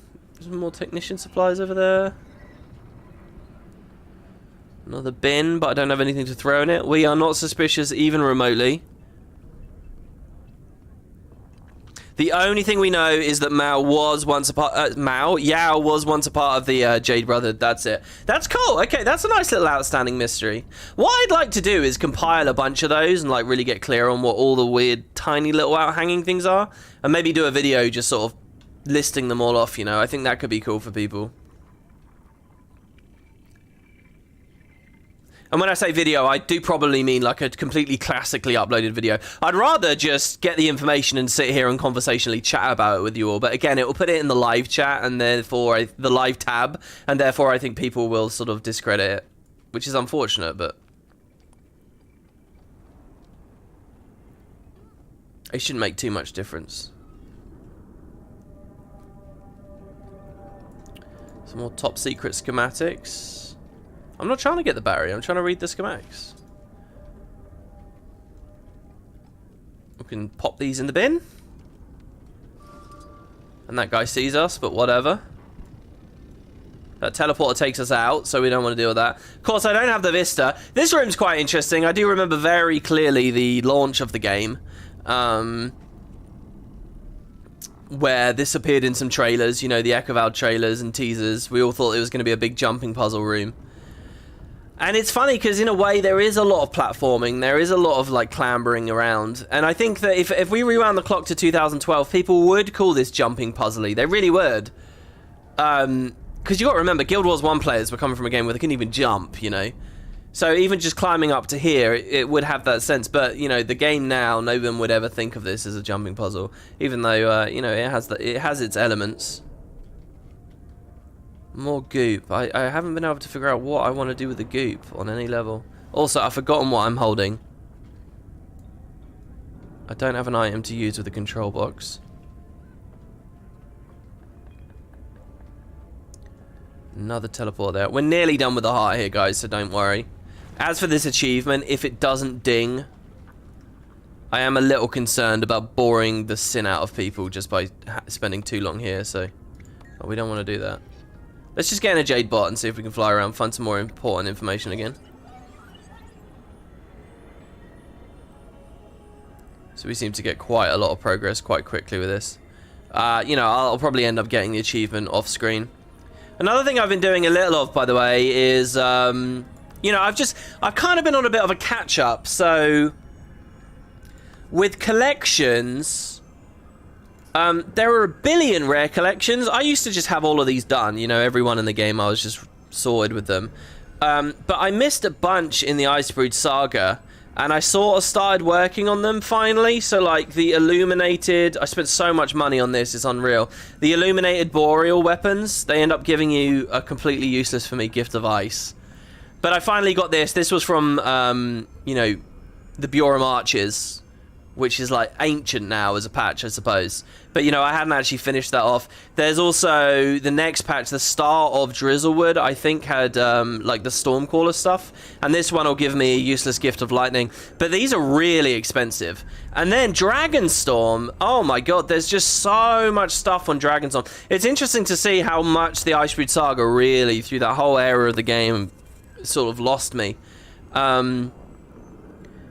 more technician supplies over there. Another bin, but I don't have anything to throw in it. We are not suspicious even remotely. The only thing we know is that Yao was once a part of the Jade Brotherhood. That's it. That's cool. Okay, that's a nice little outstanding mystery. What I'd like to do is compile a bunch of those and like really get clear on what all the weird tiny little out-hanging things are, and maybe do a video just sort of listing them all off, you know. I think that could be cool for people. And when I say video, I do probably mean like a completely classically uploaded video. I'd rather just get the information and sit here and conversationally chat about it with you all. But again, it will put it in the live chat and therefore the live tab. And therefore, I think people will sort of discredit it, which is unfortunate, but it shouldn't make too much difference. Some more top secret schematics. I'm not trying to get the battery, I'm trying to read the schematics. We can pop these in the bin. And that guy sees us, but whatever. That teleporter takes us out, so we don't want to deal with that. Of course, I don't have the Vista. This room's quite interesting. I do remember very clearly the launch of the game. Where this appeared in some trailers, you know, the Echo Valve trailers and teasers. We all thought it was going to be a big jumping puzzle room. And it's funny because in a way there is a lot of platforming, there is a lot of like clambering around, and I think that if we rewound the clock to 2012, people would call this jumping puzzly. They really would, because you got to remember, Guild Wars 1 players were coming from a game where they couldn't even jump, you know. So even just climbing up to here, it would have that sense. But you know, the game now, no one would ever think of this as a jumping puzzle, even though you know, it has its elements. More goop. I haven't been able to figure out what I want to do with the goop on any level. Also, I've forgotten what I'm holding. I don't have an item to use with the control box. Another teleport there. We're nearly done with the heart here, guys, so don't worry. As for this achievement, if it doesn't ding, I am a little concerned about boring the sin out of people just by spending too long here, so we don't want to do that. Let's just get in a Jade bot and see if we can fly around, find some more important information again. So we seem to get quite a lot of progress quite quickly with this. You know, I'll probably end up getting the achievement off screen. Another thing I've been doing a little of, by the way, is, you know, I've kind of been on a bit of a catch-up. So, with collections, there are a billion rare collections. I used to just have all of these done, you know, everyone in the game, I was just sorted with them. But I missed a bunch in the Icebrood Saga, and I sort of started working on them finally. So like the illuminated, I spent so much money on this, it's unreal. The illuminated boreal weapons, they end up giving you a completely useless for me gift of ice. But I finally got this. This was from, you know, the Buram Arches, which is like ancient now as a patch, I suppose. But, you know, I hadn't actually finished that off. There's also the next patch, the Star of Drizzlewood, I think had like the Stormcaller stuff. And this one will give me a useless gift of lightning. But these are really expensive. And then Dragonstorm, oh my god, there's just so much stuff on Dragonstorm. It's interesting to see how much the Icebrood Saga really, through that whole era of the game, sort of lost me.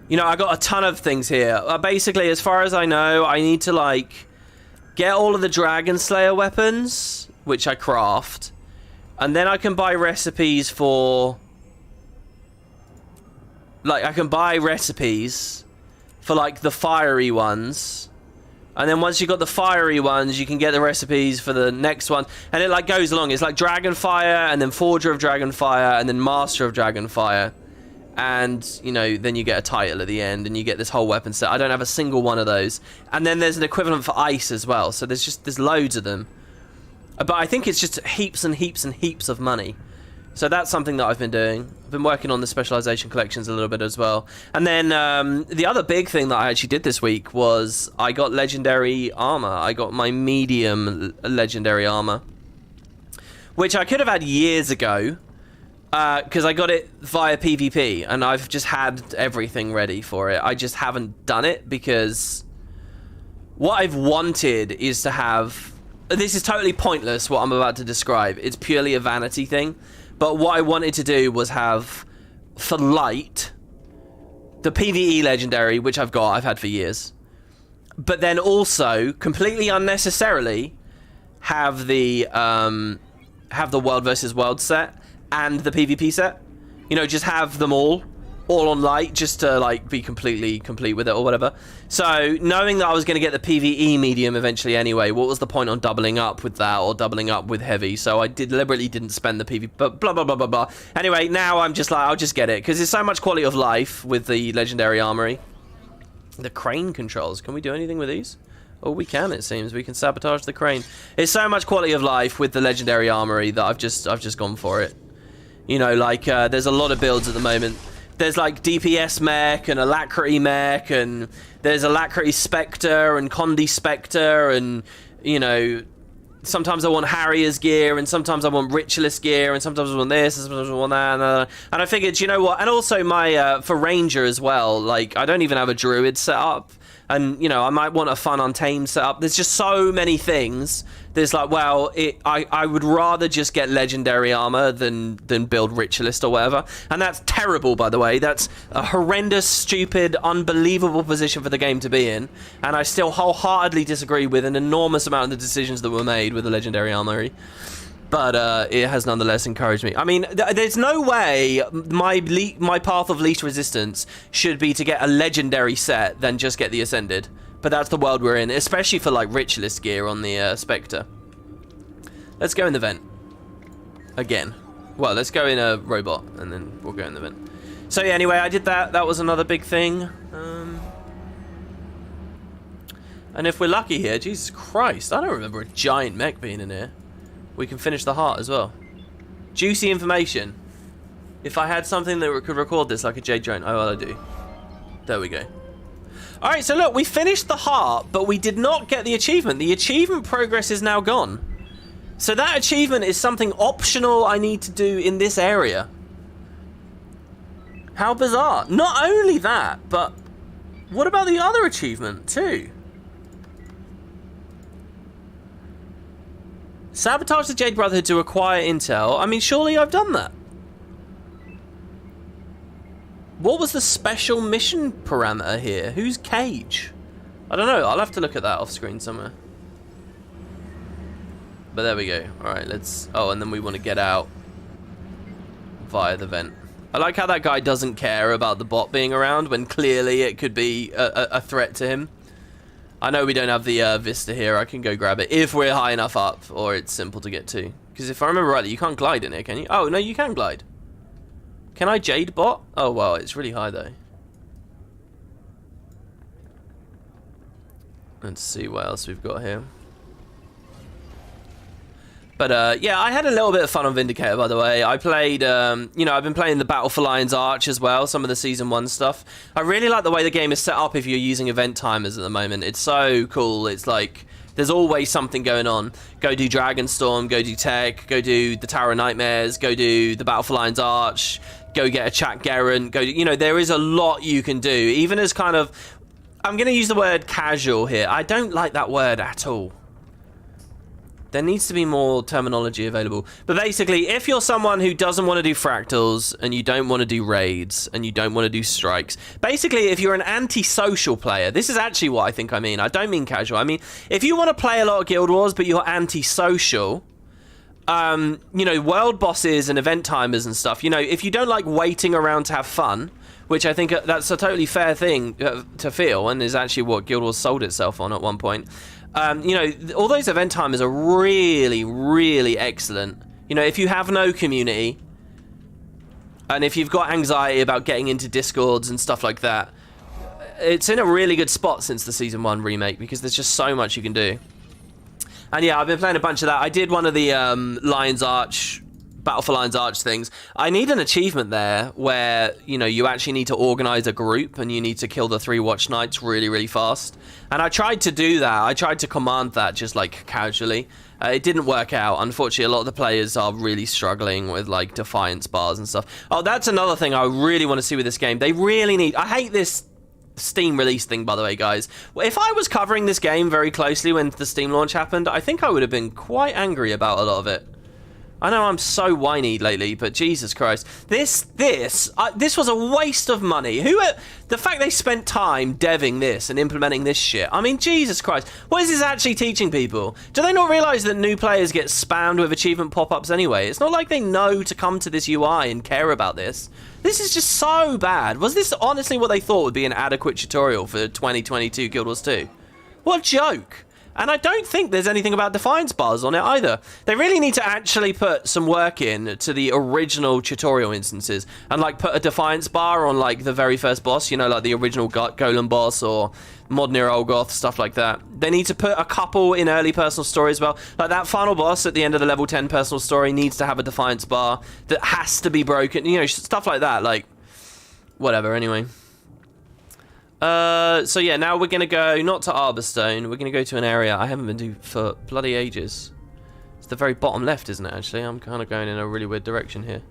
You know, I got a ton of things here. Basically, as far as I know, I need to, like, get all of the Dragon Slayer weapons, which I craft. And then I can buy recipes for... Like, I can buy recipes for, like, the fiery ones. And then once you've got the fiery ones, you can get the recipes for the next one. And it, like, goes along. It's like Dragonfire, and then Forger of Dragonfire, and then Master of Dragonfire. And, you know, then you get a title at the end, and you get this whole weapon set. I don't have a single one of those. And then there's an equivalent for ice as well. So there's loads of them. But I think it's just heaps and heaps and heaps of money. So that's something that I've been doing. I've been working on the specialization collections a little bit as well. And then the other big thing that I actually did this week was I got legendary armor. I got my medium legendary armor, which I could have had years ago. Because I got it via PvP, and I've just had everything ready for it. I just haven't done it because what I've wanted is to have... This is totally pointless, what I'm about to describe. It's purely a vanity thing. But what I wanted to do was have, for light, the PvE legendary, which I've had for years. but then also completely unnecessarily have the world versus world set and the PvP set. You know, just have them all on light, just to like be completely complete with it or whatever. So knowing that I was going to get the PvE medium eventually anyway, what was the point on doubling up with that or doubling up with heavy? So I deliberately didn't spend the PvP, but blah blah blah blah blah. Anyway, now I'm just like, I'll just get it because there's so much quality of life with the legendary armory. The crane controls, can we do anything with these? Oh, we can, it seems. We can sabotage the crane. It's so much quality of life with the legendary armory that I've just gone for it. You know, like there's a lot of builds at the moment. There's like DPS mech and Alacrity mech, and there's Alacrity Spectre and Condi Spectre, and you know, sometimes I want Harrier's gear, and sometimes I want Ritualist gear, and sometimes I want this, and sometimes I want that, and I figured, you know what, and also my for Ranger as well, like I don't even have a Druid set up. And, you know, I might want a fun Untamed setup. There's just so many things. There's like, well, I would rather just get Legendary Armor than build Ritualist or whatever. And that's terrible, by the way. That's a horrendous, stupid, unbelievable position for the game to be in. And I still wholeheartedly disagree with an enormous amount of the decisions that were made with the Legendary Armory. But it has nonetheless encouraged me. I mean, there's no way my path of least resistance should be to get a legendary set than just get the Ascended. But that's the world we're in, especially for like Ritualist gear on the Spectre. Let's go in the vent. Again. Well, let's go in a robot, and then we'll go in the vent. So yeah, anyway, I did that. That was another big thing. And if we're lucky here, Jesus Christ, I don't remember a giant mech being in here. We can finish the heart as well. Juicy information. If I had something that could record this like a Jade drone. Oh, well, I do. There we go. Alright, so look, we finished the heart, but we did not get the achievement. The achievement progress is now gone. So that achievement is something optional I need to do in this area. How bizarre. Not only that, but what about the other achievement too? Sabotage the Jade Brotherhood to acquire intel. I mean, surely I've done that. What was the special mission parameter here? Who's Cage? I don't know. I'll have to look at that off screen somewhere. But there we go. Alright, let's... Oh, and then we want to get out via the vent. I like how that guy doesn't care about the bot being around when clearly it could be a threat to him. I know we don't have the Vista here. I can go grab it if we're high enough up, or it's simple to get to. Because if I remember rightly, you can't glide in here, can you? Oh, no, you can glide. Can I Jade bot? Oh, wow, it's really high, though. Let's see what else we've got here. But, yeah, I had a little bit of fun on Vindicator, by the way. I played, you know, I've been playing the Battle for Lion's Arch as well, some of the Season 1 stuff. I really like the way the game is set up if you're using event timers at the moment. It's so cool. It's like, there's always something going on. Go do Dragonstorm, go do Tech, go do the Tower of Nightmares, go do the Battle for Lion's Arch, go get a Chat Gerant, go, you know, there is a lot you can do. Even as kind of, I'm going to use the word casual here. I don't like that word at all. There needs to be more terminology available. But basically, if you're someone who doesn't want to do fractals, and you don't want to do raids, and you don't want to do strikes, basically, if you're an antisocial player, this is actually what I think I mean. I don't mean casual. I mean, if you want to play a lot of Guild Wars, but you're antisocial, you know, world bosses and event timers and stuff, you know, if you don't like waiting around to have fun, which I think that's a totally fair thing to feel, and is actually what Guild Wars sold itself on at one point. You know, all those event timers are really, really excellent. You know, if you have no community, and if you've got anxiety about getting into Discords and stuff like that, it's in a really good spot since the Season 1 remake, because there's just so much you can do. And yeah, I've been playing a bunch of that. I did one of the Lion's Arch, Battle for Lion's Arch things. I need an achievement there where, you know, you actually need to organize a group and you need to kill the 3 Watch Knights really, really fast. And I tried to do that. I tried to command that just like casually. It didn't work out. Unfortunately, a lot of the players are really struggling with like Defiance bars and stuff. Oh, that's another thing I really want to see with this game. They really need... I hate this Steam release thing, by the way, guys. If I was covering this game very closely when the Steam launch happened, I think I would have been quite angry about a lot of it. I know I'm so whiny lately, but Jesus Christ. This was a waste of money. The fact they spent time deving this and implementing this shit. I mean, Jesus Christ. What is this actually teaching people? Do they not realise that new players get spammed with achievement pop-ups anyway? It's not like they know to come to this UI and care about this. This is just so bad. Was this honestly what they thought would be an adequate tutorial for 2022 Guild Wars 2? What a joke. And I don't think there's anything about Defiance bars on it either. They really need to actually put some work in to the original tutorial instances and like put a Defiance bar on like the very first boss, you know, like the original Golem boss or Modern Era Olgoth, stuff like that. They need to put a couple in early personal story as well. Like that final boss at the end of the level 10 personal story needs to have a Defiance bar that has to be broken, you know, stuff like that. Like, whatever, anyway. So yeah, now we're gonna go not to Arborstone. We're gonna go to an area I haven't been to for bloody ages. It's the very bottom left, isn't it? Actually, I'm kind of going in a really weird direction here.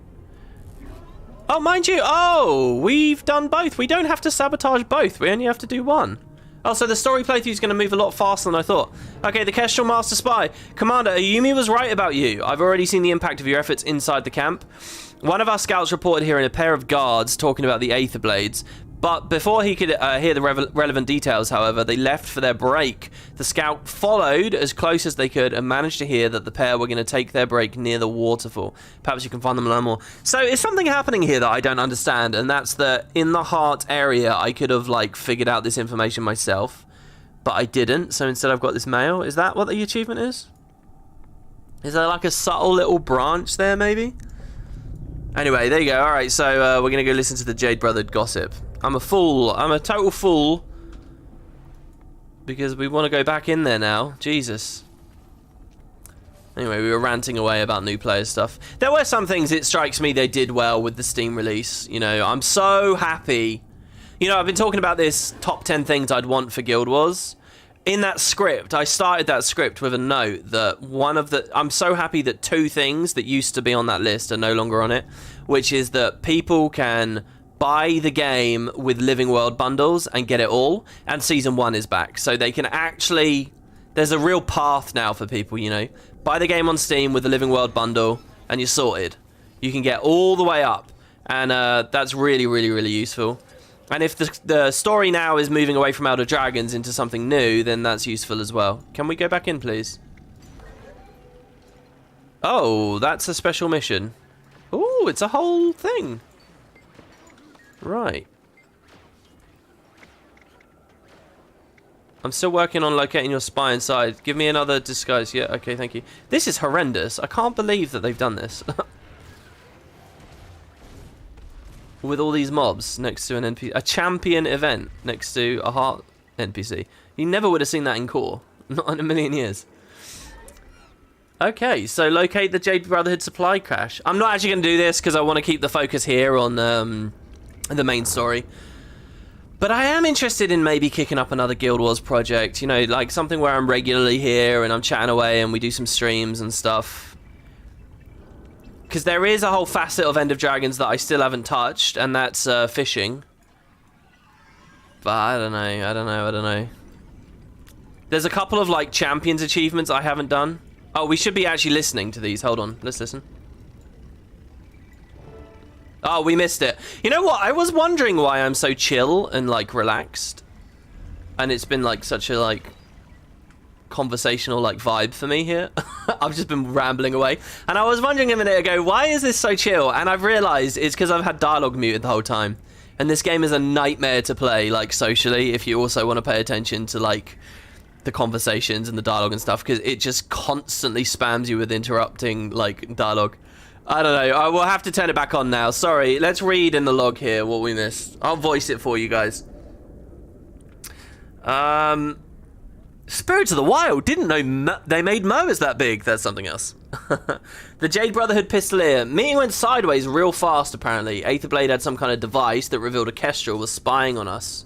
Oh, mind you, oh, we've done both. We don't have to sabotage both. We only have to do one. Oh, so the story playthrough is going to move a lot faster than I thought. Okay, the Kestrel Master Spy. Commander, Ayumi was right about you. I've already seen the impact of your efforts inside the camp. One of our scouts reported hearing a pair of guards talking about the Aether Blades. But before he could hear the relevant details, however, they left for their break. The scout followed as close as they could and managed to hear that the pair were going to take their break near the waterfall. Perhaps you can find them a little more. So is something happening here that I don't understand, and that's that in the heart area I could have like figured out this information myself, but I didn't. So instead I've got this mail. Is that what the achievement is? Is there like a subtle little branch there maybe? Anyway, there you go. Alright, so we're going to go listen to the Jade Brotherhood gossip. I'm a fool. I'm a total fool. Because we want to go back in there now. Jesus. Anyway, we were ranting away about new player stuff. There were some things, it strikes me, they did well with the Steam release. You know, I'm so happy. You know, I've been talking about this top 10 things I'd want for Guild Wars. In that script, I started that script with a note that I'm so happy that 2 things that used to be on that list are no longer on it. Which is that people can buy the game with Living World bundles and get it all, and Season 1 is back. So they can actually... There's a real path now for people, you know. Buy the game on Steam with the Living World bundle, and you're sorted. You can get all the way up, and that's really, really, really useful. And if the story now is moving away from Elder Dragons into something new, then that's useful as well. Can we go back in, please? Oh, that's a special mission. Ooh, it's a whole thing. Right. I'm still working on locating your spy inside. Give me another disguise. Yeah, okay, thank you. This is horrendous. I can't believe that they've done this. With all these mobs next to an NPC. A champion event next to a heart NPC. You never would have seen that in core. Not in a million years. Okay, so locate the Jade Brotherhood supply cache. I'm not actually going to do this because I want to keep the focus here on the main story. But I am interested in maybe kicking up another Guild Wars project. You know, like something where I'm regularly here and I'm chatting away and we do some streams and stuff. Because there is a whole facet of End of Dragons that I still haven't touched, and that's fishing. But I don't know. There's a couple of like champions achievements I haven't done. Oh, we should be actually listening to these. Hold on, let's listen. Oh, we missed it. You know what? I was wondering why I'm so chill and like relaxed. And it's been like such a like conversational like vibe for me here. I've just been rambling away. And I was wondering a minute ago, why is this so chill? And I've realized it's because I've had dialogue muted the whole time. And this game is a nightmare to play like socially if you also want to pay attention to like the conversations and the dialogue and stuff, because it just constantly spams you with interrupting like dialogue. I don't know. I will have to turn it back on now. Sorry. Let's read in the log here what we missed. I'll voice it for you guys. Spirits of the Wild. Didn't know they made mowers that big. That's something else. The Jade Brotherhood Pistolier. Meeting went sideways real fast, apparently. Aetherblade had some kind of device that revealed a Kestrel was spying on us.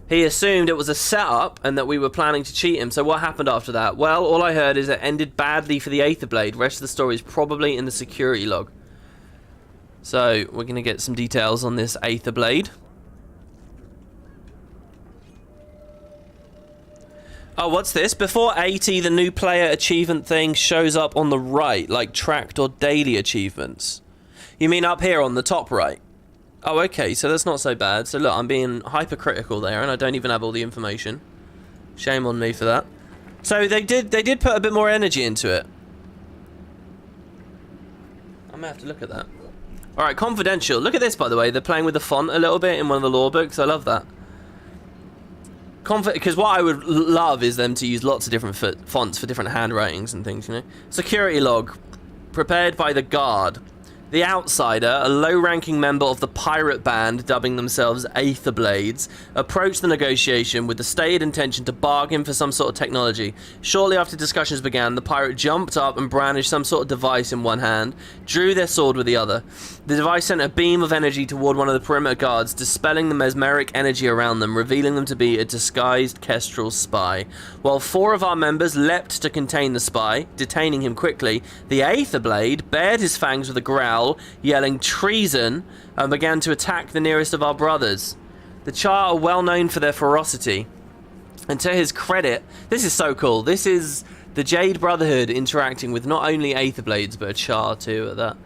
He assumed it was a setup and that we were planning to cheat him. So what happened after that? Well, all I heard is it ended badly for the Aetherblade. Rest of the story is probably in the security log. So we're going to get some details on this Aetherblade. Oh, what's this? Before 80, the new player achievement thing shows up on the right, like tracked or daily achievements. You mean up here on the top right? Oh, okay, so that's not so bad. So look, I'm being hypercritical there, and I don't even have all the information. Shame on me for that. So they did put a bit more energy into it. I'm gonna have to look at that. All right, confidential. Look at this, by the way. They're playing with the font a little bit in one of the lore books. I love that. Because what I would love is them to use lots of different fonts for different handwritings and things, you know. Security log, prepared by the guard. The Outsider, a low-ranking member of the pirate band dubbing themselves Aether Blades, approached the negotiation with the stated intention to bargain for some sort of technology. Shortly after discussions began, the pirate jumped up and brandished some sort of device in one hand, drew their sword with the other. The device sent a beam of energy toward one of the perimeter guards, dispelling the mesmeric energy around them, revealing them to be a disguised Kestrel spy. While 4 of our members leapt to contain the spy, detaining him quickly, the Aether Blade bared his fangs with a growl, yelling treason, and began to attack the nearest of our brothers. The Char are well known for their ferocity, and to his credit, this is so cool. This is the Jade Brotherhood interacting with not only Aether Blades, but a Char too at that.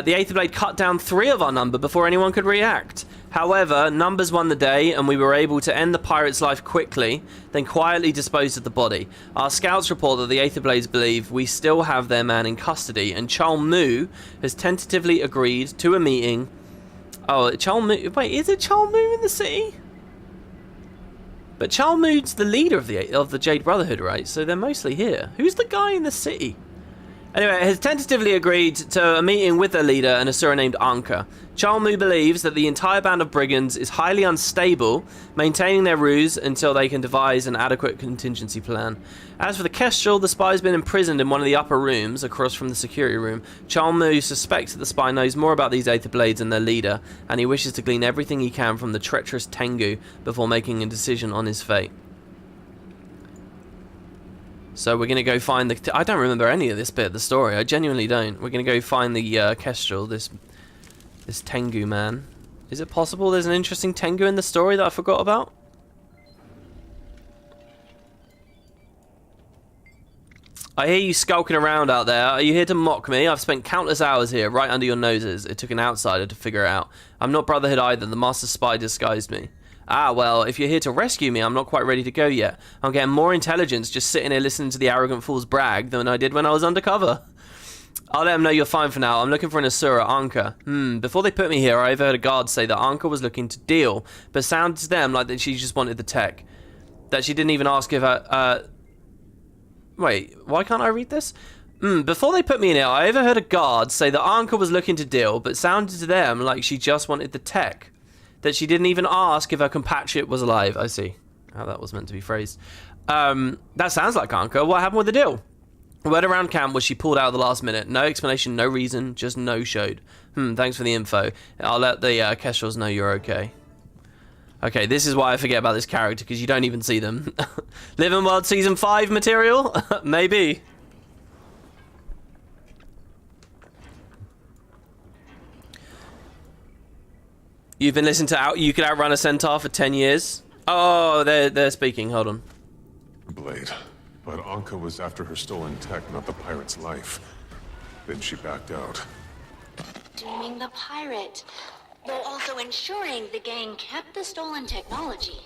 The Aether Blade cut down 3 of our number before anyone could react. However, numbers won the day, and we were able to end the pirate's life quickly, then quietly dispose of the body. Our scouts report that the Aether Blades believe we still have their man in custody, and Chal Mu has tentatively agreed to a meeting. Oh, Chal Mu. Wait, is it Chal Mu in the city? But Chal Mu's the leader of the Jade Brotherhood, right? So they're mostly here. Who's the guy in the city? Anyway, has tentatively agreed to a meeting with their leader, an Asura named Anka. Chalmu believes that the entire band of brigands is highly unstable, maintaining their ruse until they can devise an adequate contingency plan. As for the Kestrel, the spy has been imprisoned in one of the upper rooms across from the security room. Chalmu suspects that the spy knows more about these Aether Blades than their leader, and he wishes to glean everything he can from the treacherous Tengu before making a decision on his fate. So we're going to go find the... I don't remember any of this bit of the story. I genuinely don't. We're going to go find the Kestrel, this Tengu man. Is it possible there's an interesting Tengu in the story that I forgot about? I hear you skulking around out there. Are you here to mock me? I've spent countless hours here, right under your noses. It took an outsider to figure it out. I'm not Brotherhood either. The Master Spy disguised me. Ah, well, if you're here to rescue me, I'm not quite ready to go yet. I'm getting more intelligence just sitting here listening to the arrogant fool's brag than I did when I was undercover. I'll let him know you're fine for now. I'm looking for an Asura, Anka. Before they put me here, I overheard a guard say that Anka was looking to deal, but it sounded to them like that she just wanted the tech. That she didn't even ask if I... Wait, why can't I read this? Before they put me in here, I overheard a guard say that Anka was looking to deal, but it sounded to them like she just wanted the tech. That she didn't even ask if her compatriot was alive. I see how that was meant to be phrased. That sounds like Anka. What happened with the deal? Word around camp was she pulled out at the last minute. No explanation, no reason, just no-showed. Thanks for the info. I'll let the Kestrels know you're okay. Okay, this is why I forget about this character, because you don't even see them. Living World Season 5 material? Maybe. You've been listening to You Could Outrun a Centaur for 10 years? Oh, they're speaking. Hold on. Blade. But Anka was after her stolen tech, not the pirate's life. Then she backed out. Dooming the pirate, though also ensuring the gang kept the stolen technology.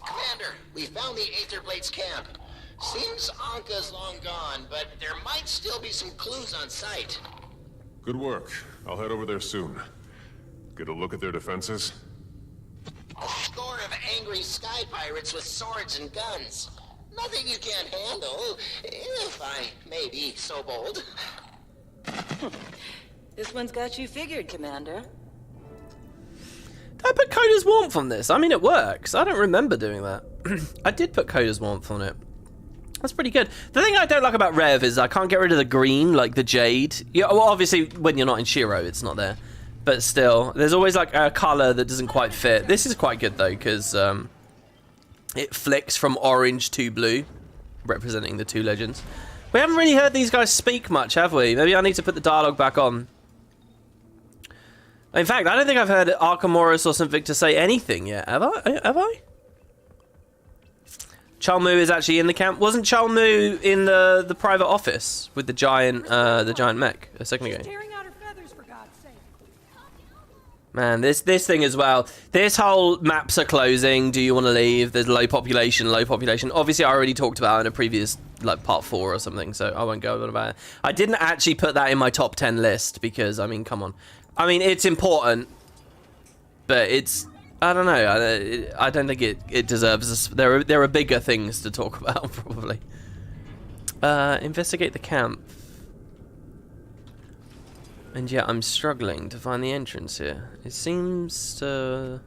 Commander, we found the Aether Blades camp. Seems Anka's long gone, but there might still be some clues on site. Good work. I'll head over there soon. Get a look at their defenses? A score of angry sky pirates with swords and guns. Nothing you can't handle, if I may be so bold. This one's got you figured, Commander. Did I put Coda's Warmth on this? I mean, it works. I don't remember doing that. I did put Coda's Warmth on it. That's pretty good. The thing I don't like about Rev is I can't get rid of the green, like the jade. Yeah, well, obviously, when you're not in Shiro, it's not there. But still, there's always like a colour that doesn't quite fit. This is quite good though, because it flicks from orange to blue, representing the two legends. We haven't really heard these guys speak much, have we? Maybe I need to put the dialogue back on. In fact, I don't think I've heard Archimedes or St. Victor say anything yet. Have I? Chalmu is actually in the camp. Wasn't Chalmu in the private office with the giant mech a second ago? Tearing out her feathers, for God's sake. Man, this thing as well. This whole maps are closing. Do you want to leave? There's low population. Obviously, I already talked about it in a previous, like, part 4 or something, so I won't go on about it. I didn't actually put that in my top 10 list because, I mean, come on. I mean, it's important, but it's... I don't know. I don't think it deserves this. There are bigger things to talk about, probably. Investigate the camp. And yeah, I'm struggling to find the entrance here. It seems to...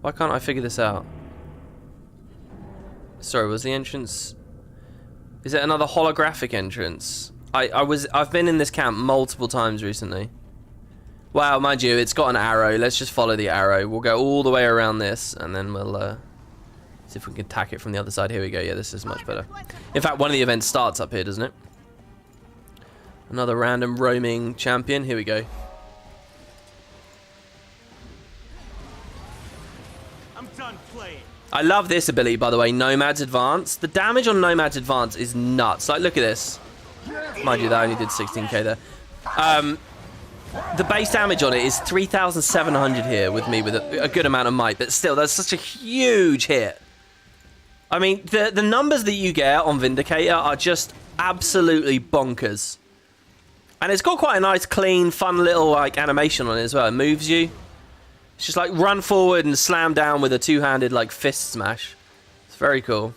Why can't I figure this out? Sorry, was the entrance... Is it another holographic entrance? I've been in this camp multiple times recently. Wow, mind you, it's got an arrow. Let's just follow the arrow. We'll go all the way around this, and then we'll see if we can attack it from the other side. Here we go. Yeah, this is much better. In fact, one of the events starts up here, doesn't it? Another random roaming champion. Here we go. I'm done playing. I love this ability, by the way, Nomad's Advance. The damage on Nomad's Advance is nuts. Like, look at this. Mind you, that only did 16k there. The base damage on it is 3,700 here with me with a good amount of might, but still, that's such a huge hit. I mean, the numbers that you get on Vindicator are just absolutely bonkers. And it's got quite a nice, clean, fun little, like, animation on it as well. It moves you. It's just like run forward and slam down with a two-handed, like, fist smash. It's very cool.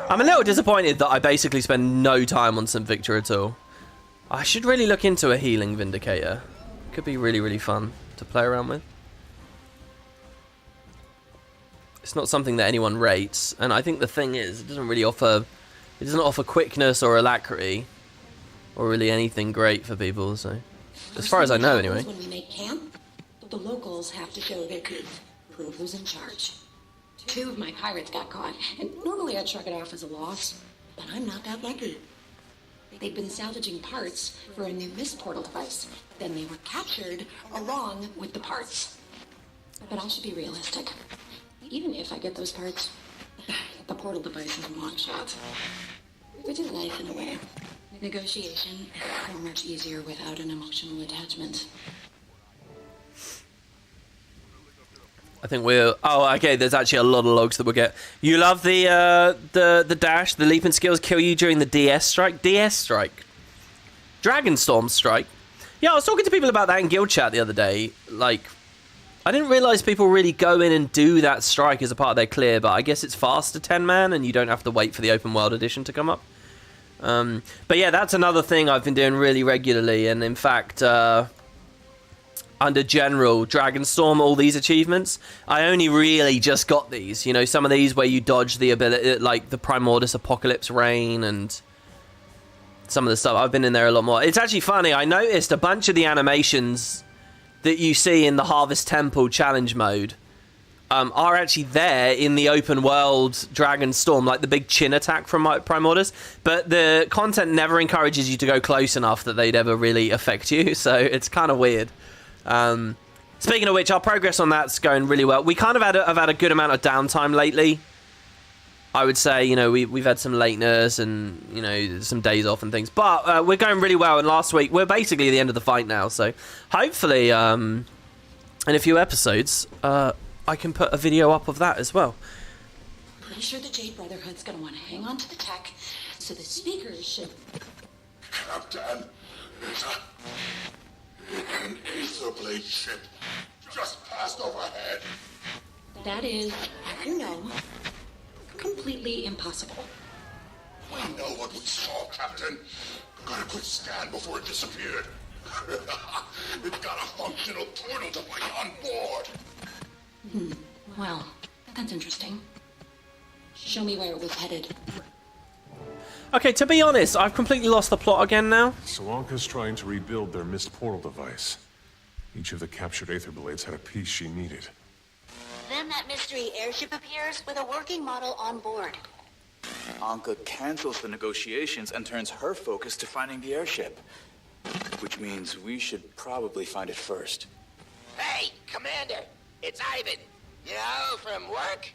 I'm a little disappointed that I basically spend no time on St. Victor at all. I should really look into a healing Vindicator. Could be really, really fun to play around with. It's not something that anyone rates, and I think the thing is, it doesn't really offer... It doesn't offer quickness or alacrity, or really anything great for people, so... As far as I know, anyway. When we make camp, the locals have to show their teeth, prove who's in charge. 2 of my pirates got caught, and normally I'd shrug it off as a loss, but I'm not that lucky. They'd been salvaging parts for a new mist portal device. Then they were captured along with the parts. But I should be realistic. Even if I get those parts, the portal device is a long shot. Which is nice in a way. Negotiation is so much easier without an emotional attachment. I think we're... Oh, okay, there's actually a lot of logs that we'll get. You love the dash, the leaping skills kill you during the DS strike? DS strike. Dragonstorm strike. Yeah, I was talking to people about that in guild chat the other day. Like, I didn't realise people really go in and do that strike as a part of their clear, but I guess it's faster 10-man and you don't have to wait for the open world edition to come up. But yeah, that's another thing I've been doing really regularly, and in fact... under general Dragonstorm, all these achievements, I only really just got these. You know, some of these where you dodge the ability, like the Primordus Apocalypse Rain and some of the stuff. I've been in there a lot more. It's actually funny. I noticed a bunch of the animations that you see in the Harvest Temple challenge mode are actually there in the open world Dragonstorm, like the big chin attack from Primordus. But the content never encourages you to go close enough that they'd ever really affect you. So it's kind of weird. Speaking of which, our progress on that's going really well. We kind of have had a good amount of downtime lately. I would say, you know, we've had some lateness and, you know, some days off and things. But we're going really well. And last week, we're basically at the end of the fight now. So hopefully, in a few episodes, I can put a video up of that as well. Pretty sure the Jade Brotherhood's gonna want to hang on to the tech, so the speakers should... Captain, an Aether blade ship just passed overhead. That is, you know, completely impossible. We know what we saw, Captain. Got a quick scan before it disappeared. It's got a functional portal device on board. Well, that's interesting. Show me where it was headed. Okay, to be honest, I've completely lost the plot again now. So Anka's trying to rebuild their mist portal device. Each of the captured Aether blades had a piece she needed. Then that mystery airship appears with a working model on board. Anka cancels the negotiations and turns her focus to finding the airship. Which means we should probably find it first. Hey, Commander! It's Ivan. You know, from work?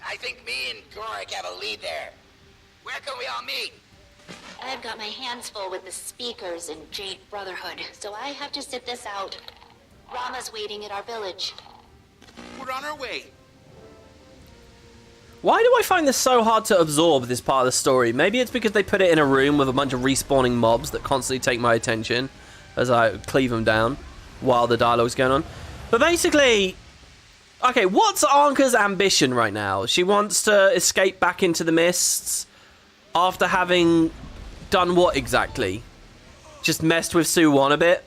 I think me and Gorik have a lead there. Where can we all meet? I've got my hands full with the speakers in Jade Brotherhood, so I have to sit this out. Rama's waiting at our village. We're on our way. Why do I find this so hard to absorb, this part of the story? Maybe it's because they put it in a room with a bunch of respawning mobs that constantly take my attention as I cleave them down while the dialogue's going on. But basically, okay, what's Anka's ambition right now? She wants to escape back into the mists after having done what exactly? Just messed with Soo Won a bit?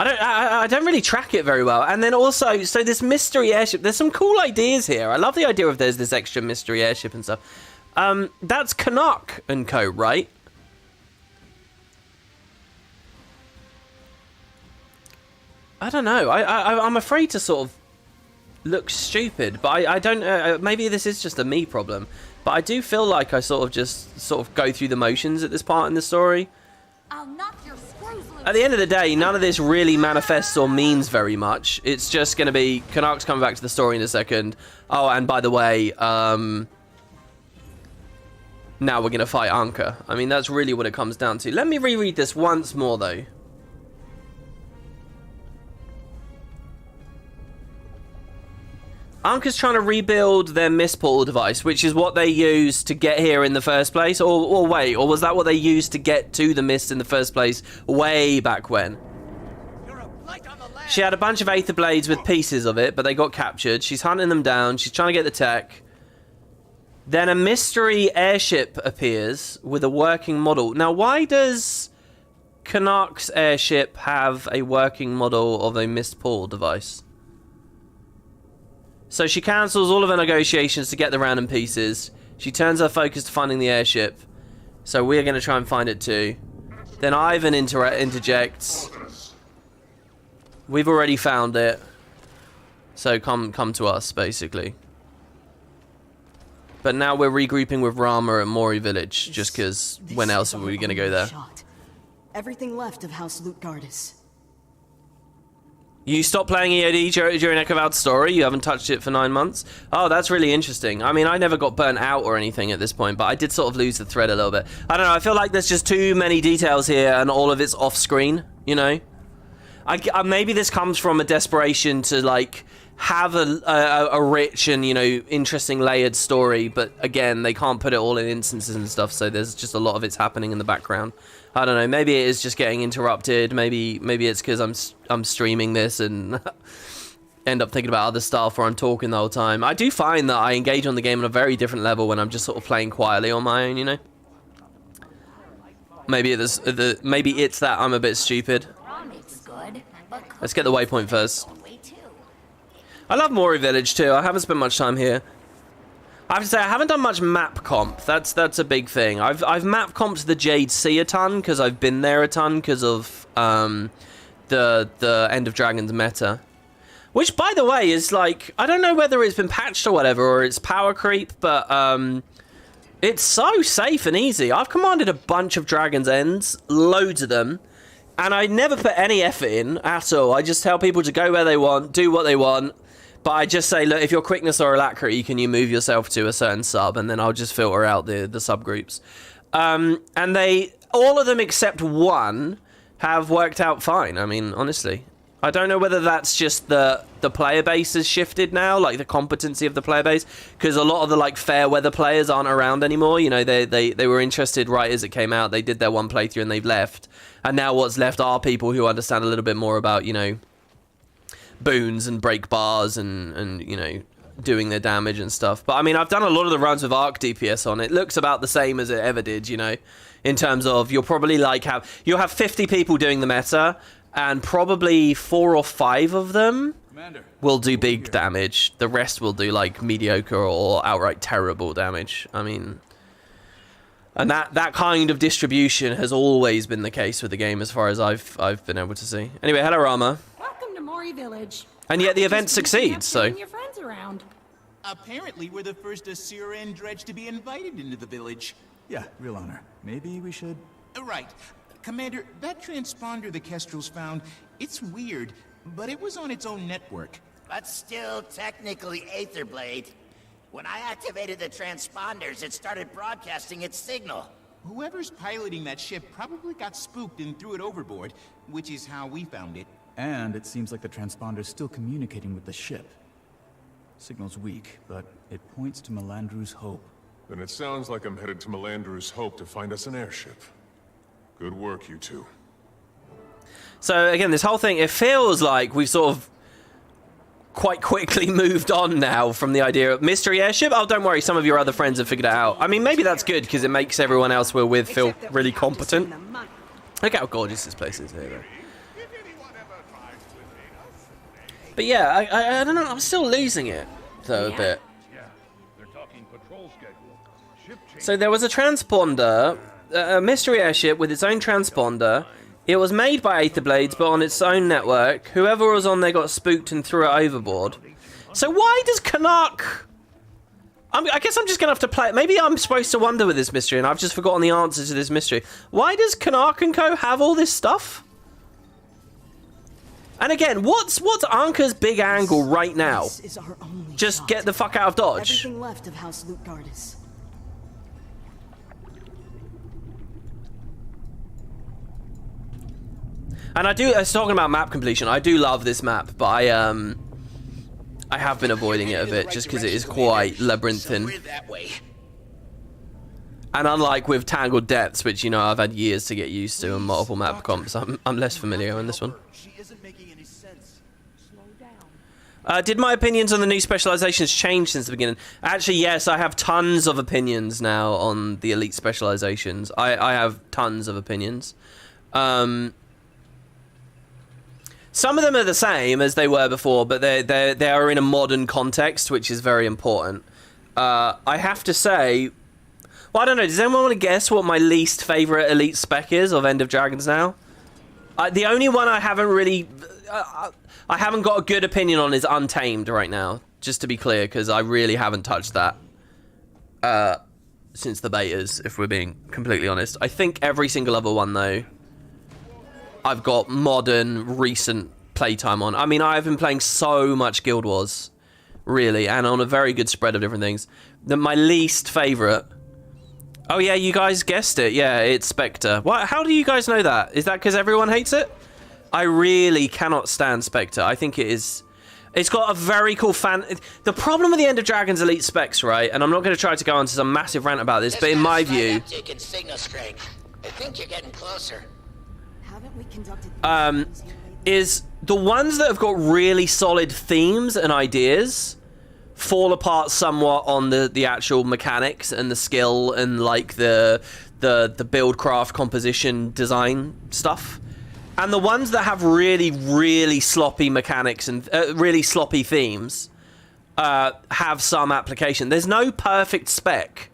I don't really track it very well. And then also, so this mystery airship, there's some cool ideas here. I love the idea of there's this extra mystery airship and stuff. That's Canuck and Co, right? I don't know. I'm afraid to sort of look stupid, but I don't. Maybe this is just a me problem. But I do feel like I sort of go through the motions at this part in the story. I'll knock your screws loose. At the end of the day, none of this really manifests or means very much. It's just going to be Canuck's coming back to the story in a second. Oh, and by the way, now we're going to fight Anka. I mean, that's really what it comes down to. Let me reread this once more, though. Anka's trying to rebuild their misportal device, which is what they used to get here in the first place. Or wait, or was that what they used to get to the mist in the first place way back when? She had a bunch of Aether blades with pieces of it, but they got captured. She's hunting them down. She's trying to get the tech. Then a mystery airship appears with a working model. Now, why does Canuck's airship have a working model of a misportal device? So she cancels all of her negotiations to get the random pieces. She turns her focus to finding the airship. So we're going to try and find it too. Then Ivan interjects. We've already found it. So come to us, basically. But now we're regrouping with Rama at Mori Village, just because when else are we going to go there? Everything left of House Lutgardis. You stopped playing EOD during Echo Val's story? You haven't touched it for 9 months? Oh, that's really interesting. I mean, I never got burnt out or anything at this point, but I did sort of lose the thread a little bit. I don't know, I feel like there's just too many details here and all of it's off-screen, you know? Maybe this comes from a desperation to, like, have a rich and, you know, interesting layered story, but again, they can't put it all in instances and stuff, so there's just a lot of it's happening in the background. I don't know, maybe it is just getting interrupted, maybe it's because I'm streaming this and end up thinking about other stuff or I'm talking the whole time. I do find that I engage on the game on a very different level when I'm just sort of playing quietly on my own, you know? Maybe it's that I'm a bit stupid. Let's get the waypoint first. I love Mori Village too. I haven't spent much time here. I have to say, I haven't done much map comp. That's a big thing. I've map comped the Jade Sea a ton because I've been there a ton because of the End of Dragons meta. Which, by the way, is like, I don't know whether it's been patched or whatever, or it's power creep, but it's so safe and easy. I've commanded a bunch of Dragon's Ends, loads of them, and I never put any effort in at all. I just tell people to go where they want, do what they want. But I just say, look, if you're quickness or alacrity, can you move yourself to a certain sub? And then I'll just filter out the subgroups. And all of them except one have worked out fine. I mean, honestly. I don't know whether that's just the player base has shifted now, like the competency of the player base. Because a lot of the, like, fair weather players aren't around anymore. You know, they were interested right as it came out. They did their one playthrough and they've left. And now what's left are people who understand a little bit more about, you know, boons and break bars and you know, doing their damage and stuff. But I mean, I've done a lot of the runs with arc DPS on. It looks about the same as it ever did, you know, in terms of you'll probably like you'll have 50 people doing the meta and probably 4 or 5 of them will do big damage. The rest will do like mediocre or outright terrible damage. I mean, and that kind of distribution has always been the case with the game as far as I've been able to see. Anyway, hello Rama. Mori Village. And yet the event succeeds, so... Your friends around. Apparently we're the first Asura and Dredge to be invited into the village. Yeah, real honor. Maybe we should... Right. Commander, that transponder the Kestrels found, it's weird, but it was on its own network. But still technically Aether Blade. When I activated the transponders, it started broadcasting its signal. Whoever's piloting that ship probably got spooked and threw it overboard, which is how we found it. And it seems like the transponder's still communicating with the ship. Signal's weak, but it points to Melandru's Hope. Then it sounds like I'm headed to Melandru's Hope to find us an airship. Good work, you two. So again, this whole thing, it feels like we've sort of quite quickly moved on now from the idea of mystery airship. Oh, don't worry, some of your other friends have figured it out. I mean, maybe that's good because it makes everyone else we're with feel really competent. Look how gorgeous this place is here, though. But yeah, I don't know, I'm still losing it, though, a bit. So there was a transponder, a mystery airship with its own transponder. It was made by Aether Blades, but on its own network. Whoever was on there got spooked and threw it overboard. So why does Canuck... I guess I'm just going to have to play it. Maybe I'm supposed to wonder with this mystery, and I've just forgotten the answer to this mystery. Why does Canuck and Co. have all this stuff? And again, what's Anka's big angle right now? Just get the fuck out of Dodge. Everything left of House Loot-Gardis. And I was talking about map completion, I do love this map, but I have been avoiding it a bit just because it is quite labyrinthine. And unlike with Tangled Depths, which, you know, I've had years to get used to and multiple map comps, I'm less familiar in this one. Did my opinions on the new specializations change since the beginning? Actually, yes, I have tons of opinions now on the elite specializations. I have tons of opinions. Some of them are the same as they were before, but they are in a modern context, which is very important. I have to say, well, I don't know. Does anyone want to guess what my least favorite elite spec is of End of Dragons now? The only one I haven't really, I haven't got a good opinion on is Untamed right now. Just to be clear, because I really haven't touched that since the betas, if we're being completely honest. I think every single other one though, I've got modern, recent playtime on. I mean, I've been playing so much Guild Wars, really, and on a very good spread of different things. My least favourite... Oh yeah, you guys guessed it. Yeah, it's Spectre. What? How do you guys know that? Is that because everyone hates it? I really cannot stand Spectre. I think it is... It's got a very cool fan... The problem with the End of Dragons Elite specs, right, and I'm not going to try to go on to some massive rant about this, but in my view... I think you're getting closer. Is the ones that have got really solid themes and ideas fall apart somewhat on the actual mechanics and the skill and like the build craft composition design stuff, and the ones that have really sloppy mechanics and really sloppy themes have some application. There's no perfect spec.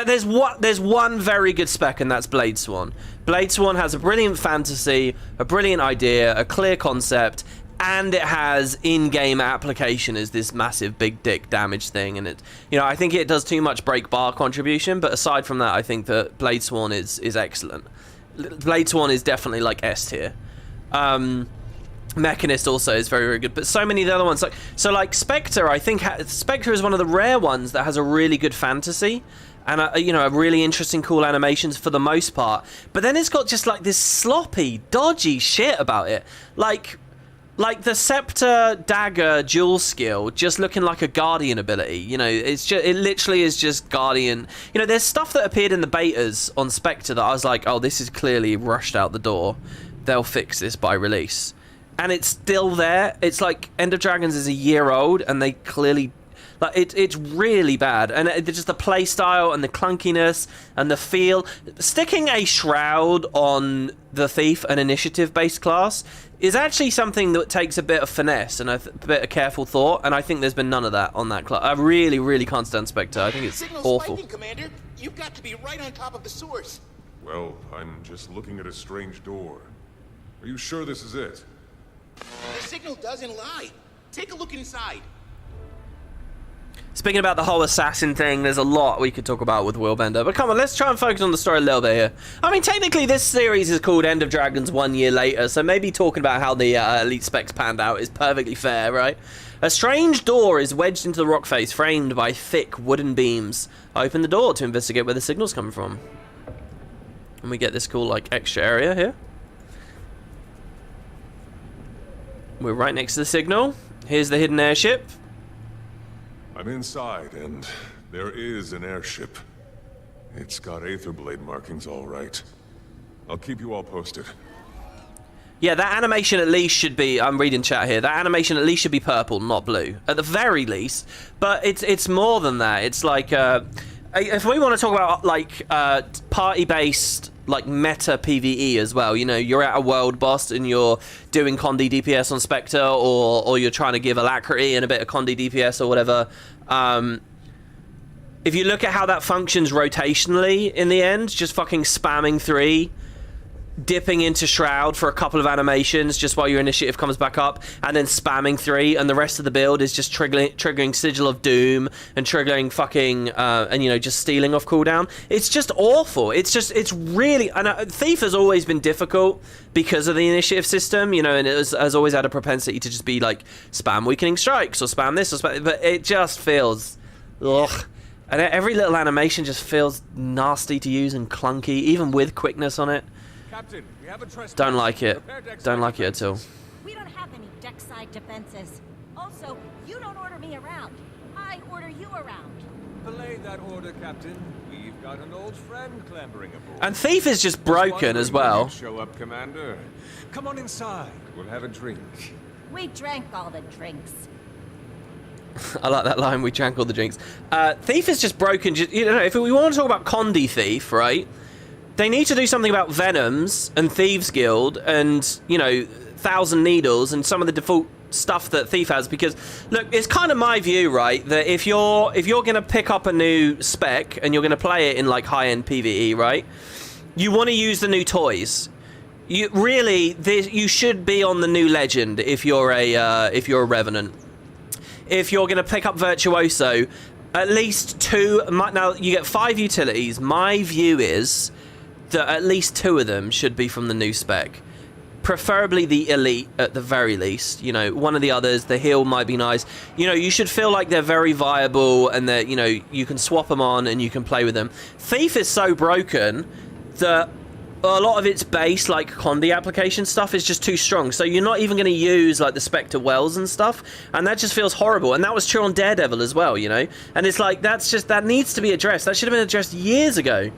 There's one very good spec, and that's Blade Swan. Blade Swan has a brilliant fantasy, a brilliant idea, a clear concept, and it has in-game application as this massive big dick damage thing. And it, you know, I think it does too much break bar contribution, but aside from that, I think that Blade Swan is excellent. Blade Swan is definitely like S tier. Mechanist also is very good, but so many of the other ones, like Spectre, I think Spectre is one of the rare ones that has a really good fantasy. And, you know, really interesting, cool animations for the most part. But then it's got just, like, this sloppy, dodgy shit about it. Like the Scepter Dagger dual skill just looking like a Guardian ability. You know, it literally is just Guardian. You know, there's stuff that appeared in the betas on Spectre that I was like, oh, this is clearly rushed out the door. They'll fix this by release. And it's still there. It's like End of Dragons is a year old, and they clearly... Like it's really bad, and just the play style and the clunkiness and the feel. Sticking a shroud on the thief, an initiative-based class, is actually something that takes a bit of finesse and a bit of careful thought. And I think there's been none of that on that class. I really can't stand Spectre. I think it's awful. Spiking, Commander. You've got to be right on top of the source. Well, I'm just looking at a strange door. Are you sure this is it? The signal doesn't lie. Take a look inside. Speaking about the whole assassin thing, there's a lot we could talk about with Willbender. But come on, let's try and focus on the story a little bit here. I mean, technically, this series is called End of Dragons 1 year later, so maybe talking about how the elite specs panned out is perfectly fair, right? A strange door is wedged into the rock face, framed by thick wooden beams. Open the door to investigate where the signal's coming from. And we get this cool, like, extra area here. We're right next to the signal. Here's the hidden airship. I'm inside, and there is an airship. It's got Aether blade markings all right. I'll keep you all posted. Yeah, that animation at least should be... I'm reading chat here. That animation at least should be purple, not blue. At the very least. But it's more than that. It's like... if we want to talk about, like, party-based, like, meta PvE as well, you know, you're at a world boss and you're doing Condi DPS on Spectre, or you're trying to give alacrity and a bit of Condi DPS or whatever. If you look at how that functions rotationally in the end, just fucking spamming 3, dipping into Shroud for a couple of animations just while your initiative comes back up, and then spamming 3, and the rest of the build is just triggering Sigil of Doom and triggering fucking and, you know, just stealing off cooldown. It's just awful. It's really... And Thief has always been difficult because of the initiative system, you know, and it has always had a propensity to just be like spam weakening strikes or spam this or spam, but it just feels ugh. And every little animation just feels nasty to use and clunky, even with quickness on it. Captain, we have a Don't like it. Don't like it at all. We don't have any deckside defenses. Also, you don't order me around. I order you around. Belay that order, Captain. We've got an old friend clambering aboard. And Thief is just broken as well. Show up, Commander. Come on inside. We'll have a drink. We drank all the drinks. I like that line, we drank all the drinks. Thief is just broken. You know, if we want to talk about Condi Thief, right? They need to do something about Venoms and Thieves Guild and, you know, Thousand Needles and some of the default stuff that Thief has, because look, it's kind of my view, right, that if you're gonna pick up a new spec and you're gonna play it in like high-end PvE, right, you want to use the new toys. You should be on the new legend if you're a Revenant. If you're gonna pick up Virtuoso, at least 2. Now you get 5 utilities. My view is that at least 2 of them should be from the new spec. Preferably the elite at the very least. You know, one of the others, the heal might be nice. You know, you should feel like they're very viable and that, you know, you can swap them on and you can play with them. Thief is so broken that a lot of its base, like Condi application stuff, is just too strong. So you're not even going to use like the Spectre Wells and stuff, and that just feels horrible. And that was true on Daredevil as well, you know. And it's like that needs to be addressed. That should have been addressed years ago.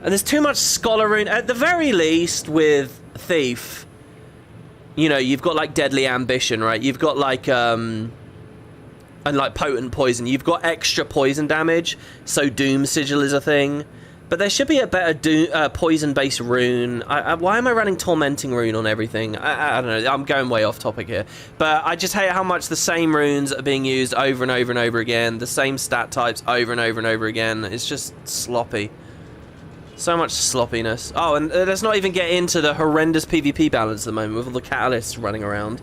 And there's too much scholar rune. At the very least, with Thief, you know, you've got like Deadly Ambition, right? You've got like and like Potent Poison. You've got extra poison damage, so Doom Sigil is a thing. But there should be a better poison-based rune. Why am I running Tormenting Rune on everything? I don't know. I'm going way off topic here. But I just hate how much the same runes are being used over and over and over again. The same stat types over and over and over again. It's just sloppy. So much sloppiness. Oh, and let's not even get into the horrendous PvP balance at the moment with all the catalysts running around.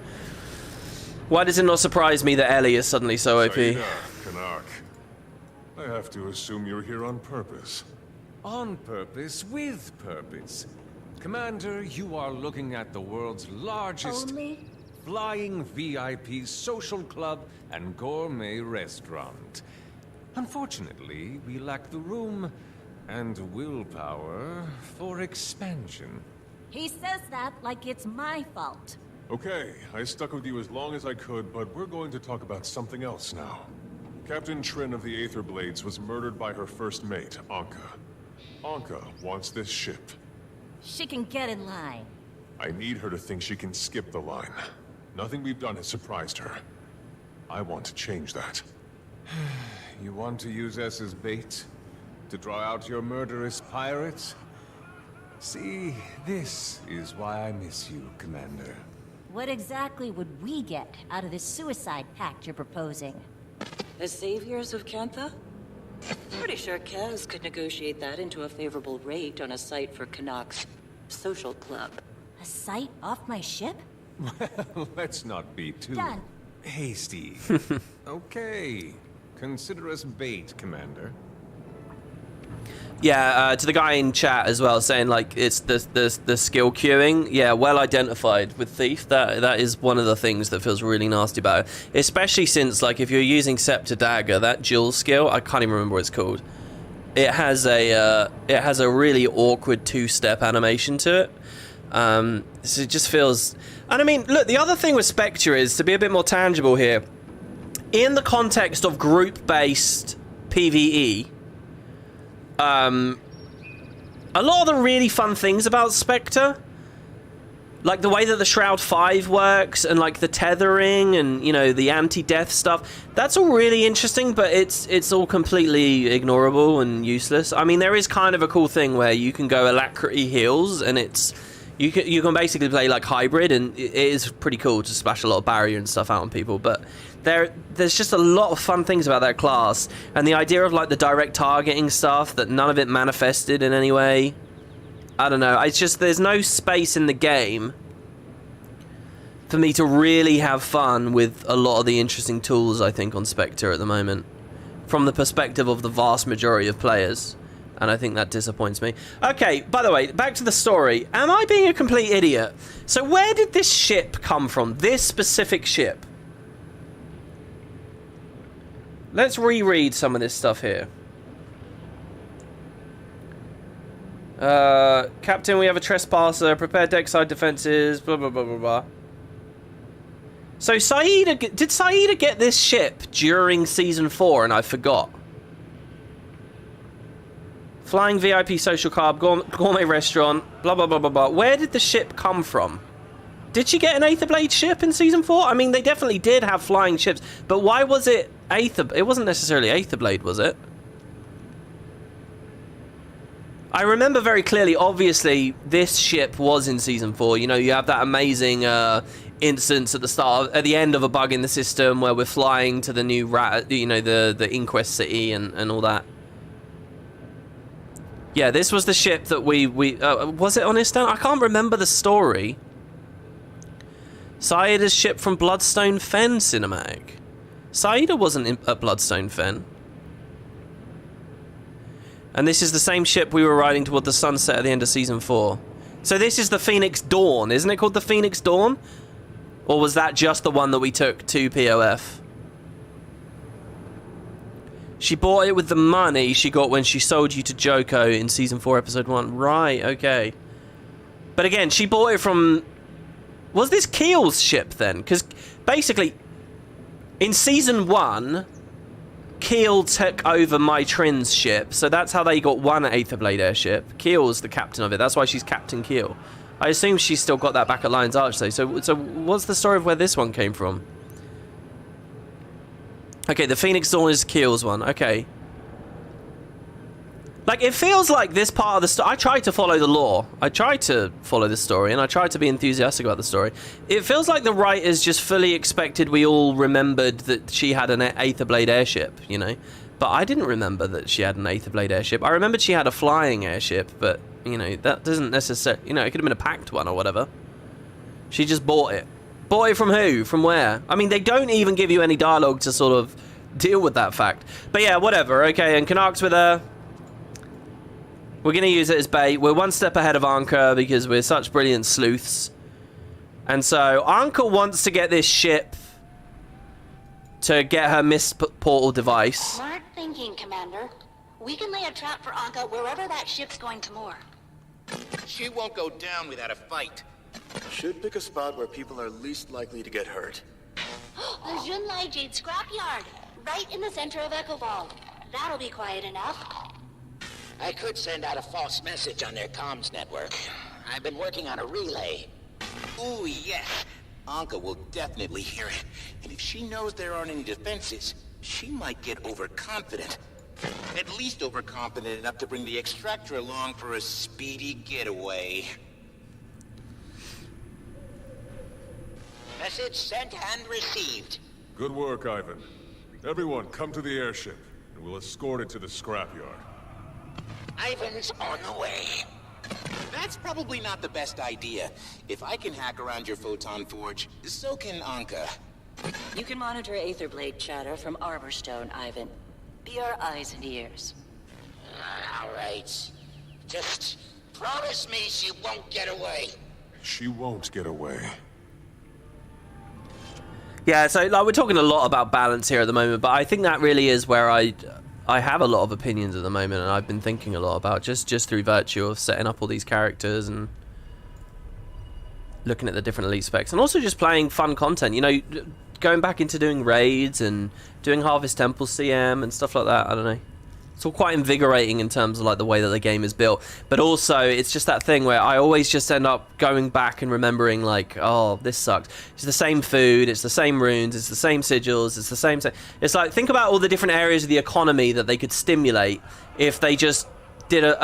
Why does it not surprise me that Ellie is suddenly so OP? Canuck. I have to assume you're here on purpose. On purpose, with purpose. Commander, you are looking at the world's largest flying VIP social club and gourmet restaurant. Unfortunately, we lack the room and willpower for expansion. He says that like it's my fault. Okay, I stuck with you as long as I could, but we're going to talk about something else now. Captain Trin of the Aether Blades was murdered by her first mate, Anka. Anka wants this ship. She can get in line. I need her to think she can skip the line. Nothing we've done has surprised her. I want to change that. You want to use us as bait? To draw out your murderous pirates? See, this is why I miss you, Commander. What exactly would we get out of this suicide pact you're proposing? The saviors of Cantha? Pretty sure Kaz could negotiate that into a favorable rate on a site for Canuck's social club. A site off my ship? Well, let's not be too Done. hasty. Okay. Consider us bait, Commander. Yeah, to the guy in chat as well, saying like it's the skill queuing. Yeah, well identified with Thief. That is one of the things that feels really nasty about it. Especially since like if you're using Scepter Dagger, that dual skill, I can't even remember what it's called. It has a really awkward two-step animation to it. So it just feels. And I mean, look, the other thing with Spectre is to be a bit more tangible here. In the context of group-based PvE. A lot of the really fun things about Spectre, like the way that the Shroud 5 works and like the tethering and, you know, the anti-death stuff, that's all really interesting, but it's all completely ignorable and useless. I mean, there is kind of a cool thing where you can go Alacrity heals and you can basically play like hybrid, and it is pretty cool to splash a lot of barrier and stuff out on people, but there's just a lot of fun things about that class, and the idea of like the direct targeting stuff, that none of it manifested in any way. I don't know, it's just there's no space in the game for me to really have fun with a lot of the interesting tools I think on Spectre at the moment, from the perspective of the vast majority of players, and I think that disappoints me. Okay, by the way, back to the story. Am I being a complete idiot? So where did this ship come from? This specific ship? Let's reread some of this stuff here. Captain, we have a trespasser. Prepare deckside defenses. Blah, blah, blah, blah, blah. So did Saida get this ship during Season 4 and I forgot? Flying VIP social club, gourmet restaurant, blah, blah, blah, blah, blah. Where did the ship come from? Did she get an Aether Blade ship in Season 4? I mean, they definitely did have flying ships, but why was it Aether? It wasn't necessarily Aether Blade, was it? I remember very clearly, obviously, this ship was in Season 4. You know, you have that amazing instance at the start, at the end of a bug in the system where we're flying to the new, you know, the Inquest City and all that. Yeah, this was the ship that we was it on Istan? I can't remember the story. Saida's ship from Bloodstone Fen cinematic. Saida wasn't at Bloodstone Fen. And this is the same ship we were riding toward the sunset at the end of Season 4. So this is the Phoenix Dawn. Isn't it called the Phoenix Dawn? Or was that just the one that we took to POF? She bought it with the money she got when she sold you to Joko in Season 4, Episode 1. Right, okay. But again, she bought it from... Was this Keel's ship then? Because basically, in Season 1, Keel took over My Trin's ship, so that's how they got one Aetherblade airship. Keel's the captain of it, that's why she's Captain Keel. I assume she's still got that back at Lion's Arch though, so what's the story of where this one came from? Okay, the Phoenix Dawn is Keel's one, okay. Like, it feels like this part of the story... I tried to follow the lore. I tried to follow the story, and I tried to be enthusiastic about the story. It feels like the writers just fully expected we all remembered that she had an Aetherblade airship, you know? But I didn't remember that she had an Aetherblade airship. I remembered she had a flying airship, but, you know, that doesn't necessarily... You know, it could have been a packed one or whatever. She just bought it. Bought it from who? From where? I mean, they don't even give you any dialogue to sort of deal with that fact. But yeah, whatever. Okay, and Canucks with her... We're going to use it as bait. We're one step ahead of Anka because we're such brilliant sleuths. And so Anka wants to get this ship to get her Miss Portal device. Smart thinking, Commander. We can lay a trap for Anka wherever that ship's going to moor. She won't go down without a fight. Should pick a spot where people are least likely to get hurt. The Junlai Jade scrapyard, right in the center of Echo Vault. That'll be quiet enough. I could send out a false message on their comms network. I've been working on a relay. Ooh, yes. Anka will definitely hear it. And if she knows there aren't any defenses, she might get overconfident. At least overconfident enough to bring the extractor along for a speedy getaway. Message sent and received. Good work, Ivan. Everyone, come to the airship, and we'll escort it to the scrapyard. Ivan's on the way. That's probably not the best idea. If I can hack around your photon forge, so can Anka. You can monitor Aether Blade chatter from Armorstone, Ivan. Be our eyes and ears. All right. Just promise me she won't get away. She won't get away. Yeah, so like we're talking a lot about balance here at the moment, but I think that really is where I have a lot of opinions at the moment, and I've been thinking a lot about just through virtue of setting up all these characters and looking at the different elite specs, and also just playing fun content. You know, going back into doing raids and doing Harvest Temple CM and stuff like that. I don't know. It's all quite invigorating in terms of like the way that the game is built, but also it's just that thing where I always just end up going back and remembering like, oh, this sucks. It's the same food, it's the same runes, it's the same sigils, it's the same. It's like, think about all the different areas of the economy that they could stimulate if they just did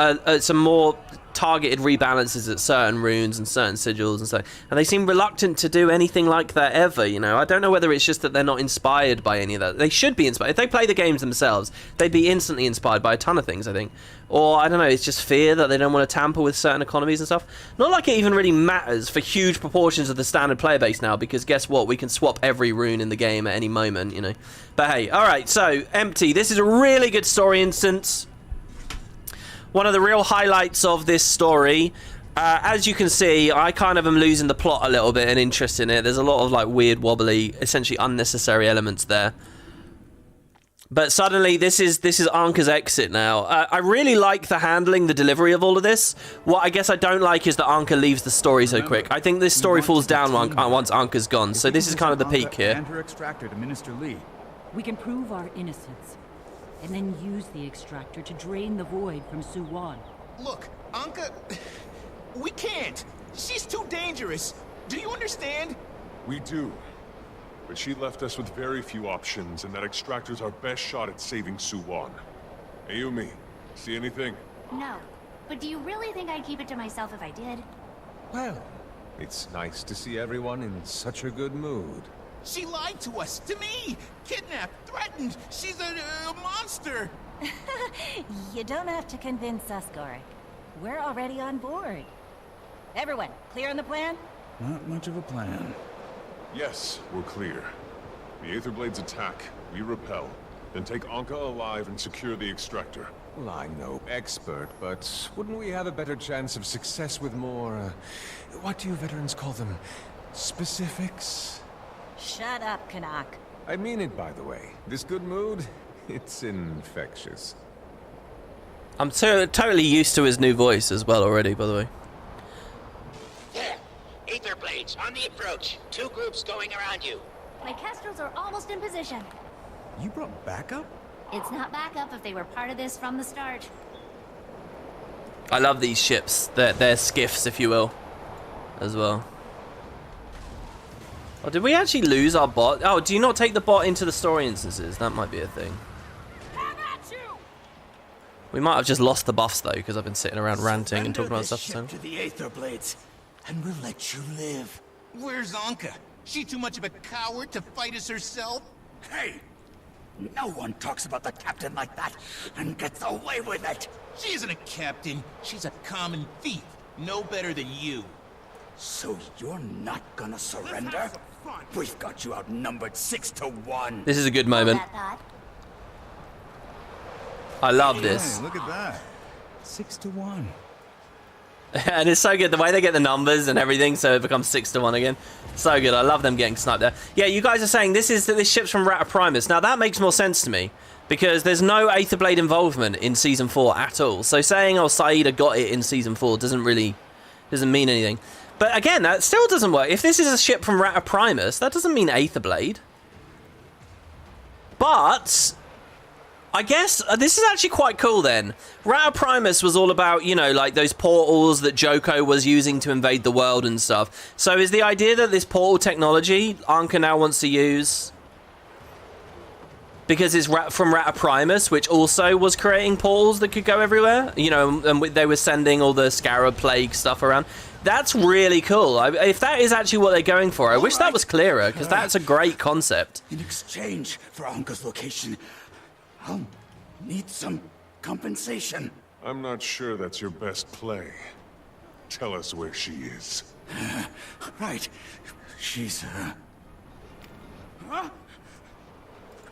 some more targeted rebalances at certain runes and certain sigils and so, and they seem reluctant to do anything like that ever. You know, I don't know whether it's just that they're not inspired by any of that. They should be inspired. If they play the games themselves, they'd be instantly inspired by a ton of things, I think. Or I don't know, it's just fear that they don't want to tamper with certain economies and stuff. Not like it even really matters for huge proportions of the standard player base now, because guess what, we can swap every rune in the game at any moment, you know. But hey, all right, so Empty, this is a really good story instance. One of the real highlights of this story, as you can see, I kind of am losing the plot a little bit and interest in it. There's a lot of like weird, wobbly, essentially unnecessary elements there. But suddenly, this is Anka's exit now. I really like the handling, the delivery of all of this. What I guess I don't like is that Anka leaves the story so quick. I think this story falls down once Anka's gone. So this is kind of the peak here. And her extractor to Minister Lee. We can prove our innocence, and then use the extractor to drain the void from Soo Won. Look, Anka, we can't. She's too dangerous. Do you understand? We do. But she left us with very few options, and that extractor's our best shot at saving Soo Won. Ayumi, see anything? No. But do you really think I'd keep it to myself if I did? Well, it's nice to see everyone in such a good mood. She lied to us, to me! Kidnapped, threatened! She's a monster! You don't have to convince us, Gorik. We're already on board. Everyone, clear on the plan? Not much of a plan. Yes, we're clear. The Aether Blades attack, we repel, then take Anka alive and secure the extractor. Well, I'm no expert, but wouldn't we have a better chance of success with more, what do you veterans call them? Specifics? Shut up, Canuck. I mean it, by the way. This good mood, it's infectious. I'm totally used to his new voice as well already, by the way. There! Aether Blades, on the approach. 2 groups going around you. My Kestrels are almost in position. You brought backup? It's not backup if they were part of this from the start. I love these ships. They're skiffs, if you will, as well. Oh, did we actually lose our bot? Oh, do you not take the bot into the story instances? That might be a thing. We might have just lost the buffs, though, because I've been sitting around ranting and talking about stuff. To the Aether Blades, and we'll let you live. Where's Anka? She too much of a coward to fight us herself? Hey! No one talks about the captain like that and gets away with it! She isn't a captain. She's a common thief. No better than you. So you're not gonna surrender? We've got you outnumbered 6-1. This is a good moment. I love this. Hey, look at that. 6-1. And it's so good the way they get the numbers and everything, so it becomes 6-1 again. So good. I love them getting sniped there. Yeah, you guys are saying this ship's from Rata Primus. Now that makes more sense to me, because there's no Aether Blade involvement in season 4 at all. So saying Saida got it in season 4 doesn't mean anything. But again, that still doesn't work. If this is a ship from Rata Primus, that doesn't mean Aether Blade. But I guess this is actually quite cool then. Rata Primus was all about, you know, like those portals that Joko was using to invade the world and stuff. So is the idea that this portal technology Anka now wants to use, because it's from Rata Primus, which also was creating portals that could go everywhere, you know, and they were sending all the Scarab Plague stuff around. That's really cool. If that is actually what they're going for, I wish that was clearer, because that's a great concept. In exchange for Anka's location, I'll need some compensation. I'm not sure that's your best play. Tell us where she is. Right. She's, Huh?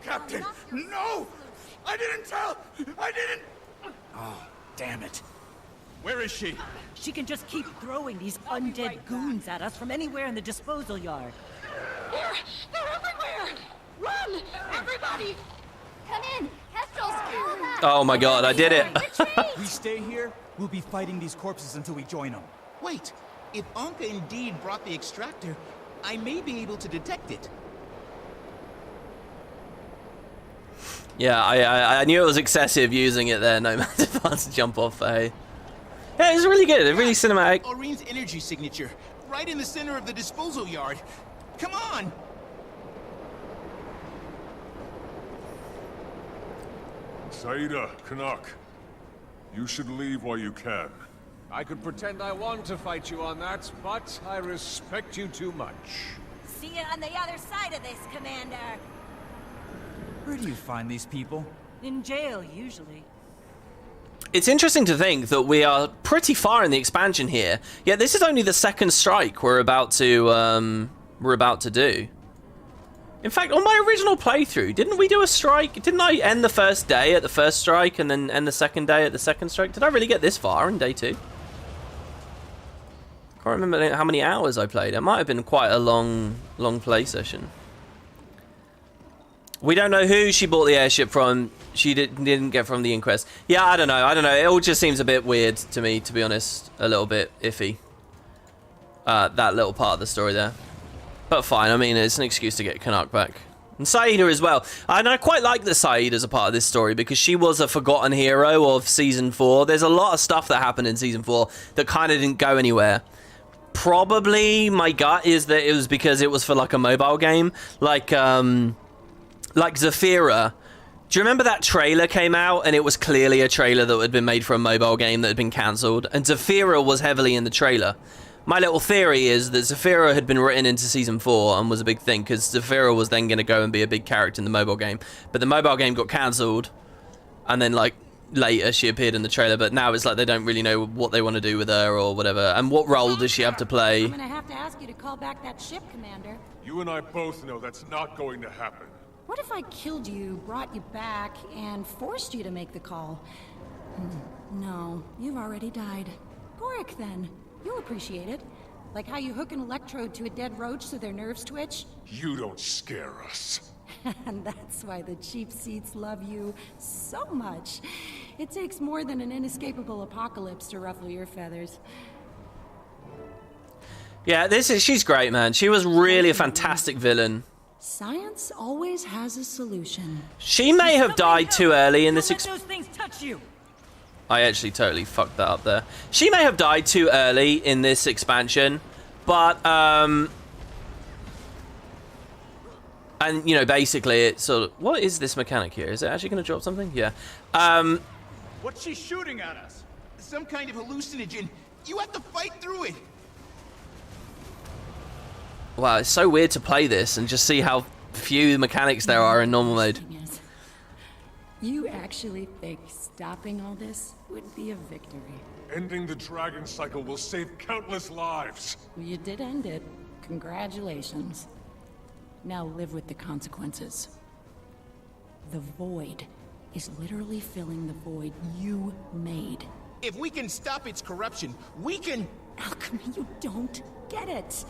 Captain, no! I didn't tell! I didn't! Oh, damn it. Where is she? She can just keep throwing these undead goons at us from anywhere in the disposal yard. They're everywhere! Run! Everybody! Come in! Kestrel's killed us! Oh my god, I did it. We stay here, we'll be fighting these corpses until we join them. Wait, if Anka indeed brought the extractor, I may be able to detect it. Yeah, I knew it was excessive using it there. No matter if to jump off. Hey, yeah, it's really good. It's really cinematic. Aurine's energy signature, right in the center of the disposal yard. Come on! Saida, Canuck, you should leave while you can. I could pretend I want to fight you on that, but I respect you too much. See you on the other side of this, Commander. Where do you find these people? In jail, usually. It's interesting to think that we are pretty far in the expansion here. Yeah, this is only the second strike we're about to do. In fact, on my original playthrough, didn't we do a strike? Didn't I end the first day at the first strike and then end the second day at the second strike? Did I really get this far in day 2? Can't remember how many hours I played. It might have been quite a long play session. We don't know who she bought the airship from. She didn't get from the inquest. Yeah, I don't know. It all just seems a bit weird to me, to be honest. A little bit iffy. That little part of the story there. But fine, I mean, it's an excuse to get Canuck back. And Saida as well. And I quite like the Saida as a part of this story because she was a forgotten hero of Season 4. There's a lot of stuff that happened in Season 4 that kind of didn't go anywhere. Probably my gut is that it was because it was for like a mobile game. Like Zafira. Do you remember that trailer came out and it was clearly a trailer that had been made for a mobile game that had been cancelled? And Zafira was heavily in the trailer. My little theory is that Zafira had been written into Season 4 and was a big thing because Zafira was then going to go and be a big character in the mobile game. But the mobile game got cancelled and then like later she appeared in the trailer, but now it's like they don't really know what they want to do with her or whatever. And what role does she have to play? I'm gonna have to ask you to call back that ship, Commander. You and I both know that's not going to happen. What if I killed you, brought you back, and forced you to make the call? No, you've already died. Gorik, then. You'll appreciate it. Like how you hook an electrode to a dead roach so their nerves twitch. You don't scare us. And that's why the cheap seats love you so much. It takes more than an inescapable apocalypse to ruffle your feathers. Yeah, she's great, man. She was really a fantastic villain. Science always has a solution. She may have died too early in this Those things touch you. I actually totally fucked that up there. She may have died too early in this expansion, but and you know, basically it's sort of, what is this mechanic here? Is it actually going to drop something? Yeah. What's she shooting at us? Some kind of hallucinogen. You have to fight through it. Wow, it's so weird to play this and just see how few mechanics there are in normal mode. You actually think stopping all this would be a victory? Ending the dragon cycle will save countless lives. You did end it. Congratulations. Now live with the consequences. The void is literally filling the void you made. If we can stop its corruption, we can... Alchemy, you don't get it.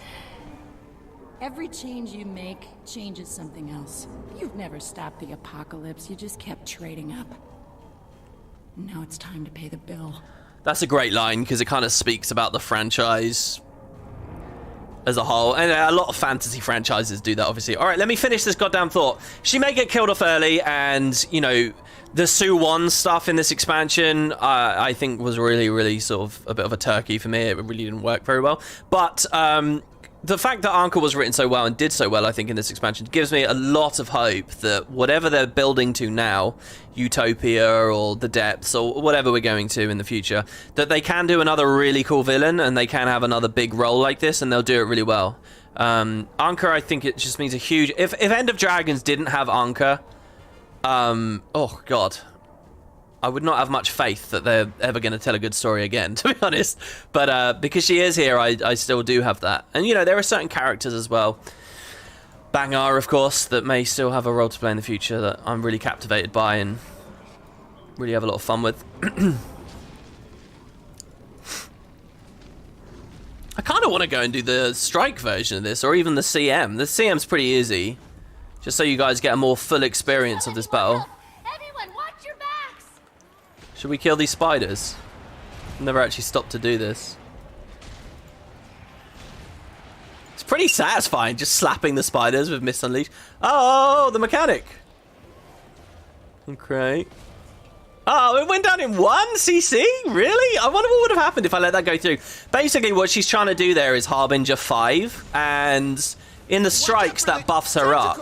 Every change you make changes something else. You've never stopped the apocalypse, you just kept trading up. Now it's time to pay the bill. That's a great line because it kind of speaks about the franchise as a whole. And a lot of fantasy franchises do that, obviously. All right, let me finish this goddamn thought. She may get killed off early and, you know, the Soo Won stuff in this expansion, I think was really, really sort of a bit of a turkey for me. It really didn't work very well. But the fact that Anka was written so well and did so well, I think, in this expansion gives me a lot of hope that whatever they're building to now, Utopia or the Depths or whatever we're going to in the future, that they can do another really cool villain and they can have another big role like this and they'll do it really well. Anka, I think it just means a huge... If End of Dragons didn't have Anka, oh god, I would not have much faith that they're ever going to tell a good story again, to be honest. But because she is here, I still do have that. And, you know, there are certain characters as well. banger, of course, that may still have a role to play in the future that I'm really captivated by and really have a lot of fun with. I kind of want to go and do the strike version of this, or even the CM. The CM's pretty easy, just so you guys get a more full experience of this battle. Everyone, watch your backs! Should we kill these spiders? Never actually stopped to do this. It's pretty satisfying just slapping the spiders with Mist Unleashed. Oh, the mechanic. Okay. Oh, it went down in 1 CC? Really? I wonder what would have happened if I let that go through. Basically, what she's trying to do there is Harbinger 5, and in the strikes, that buffs her up.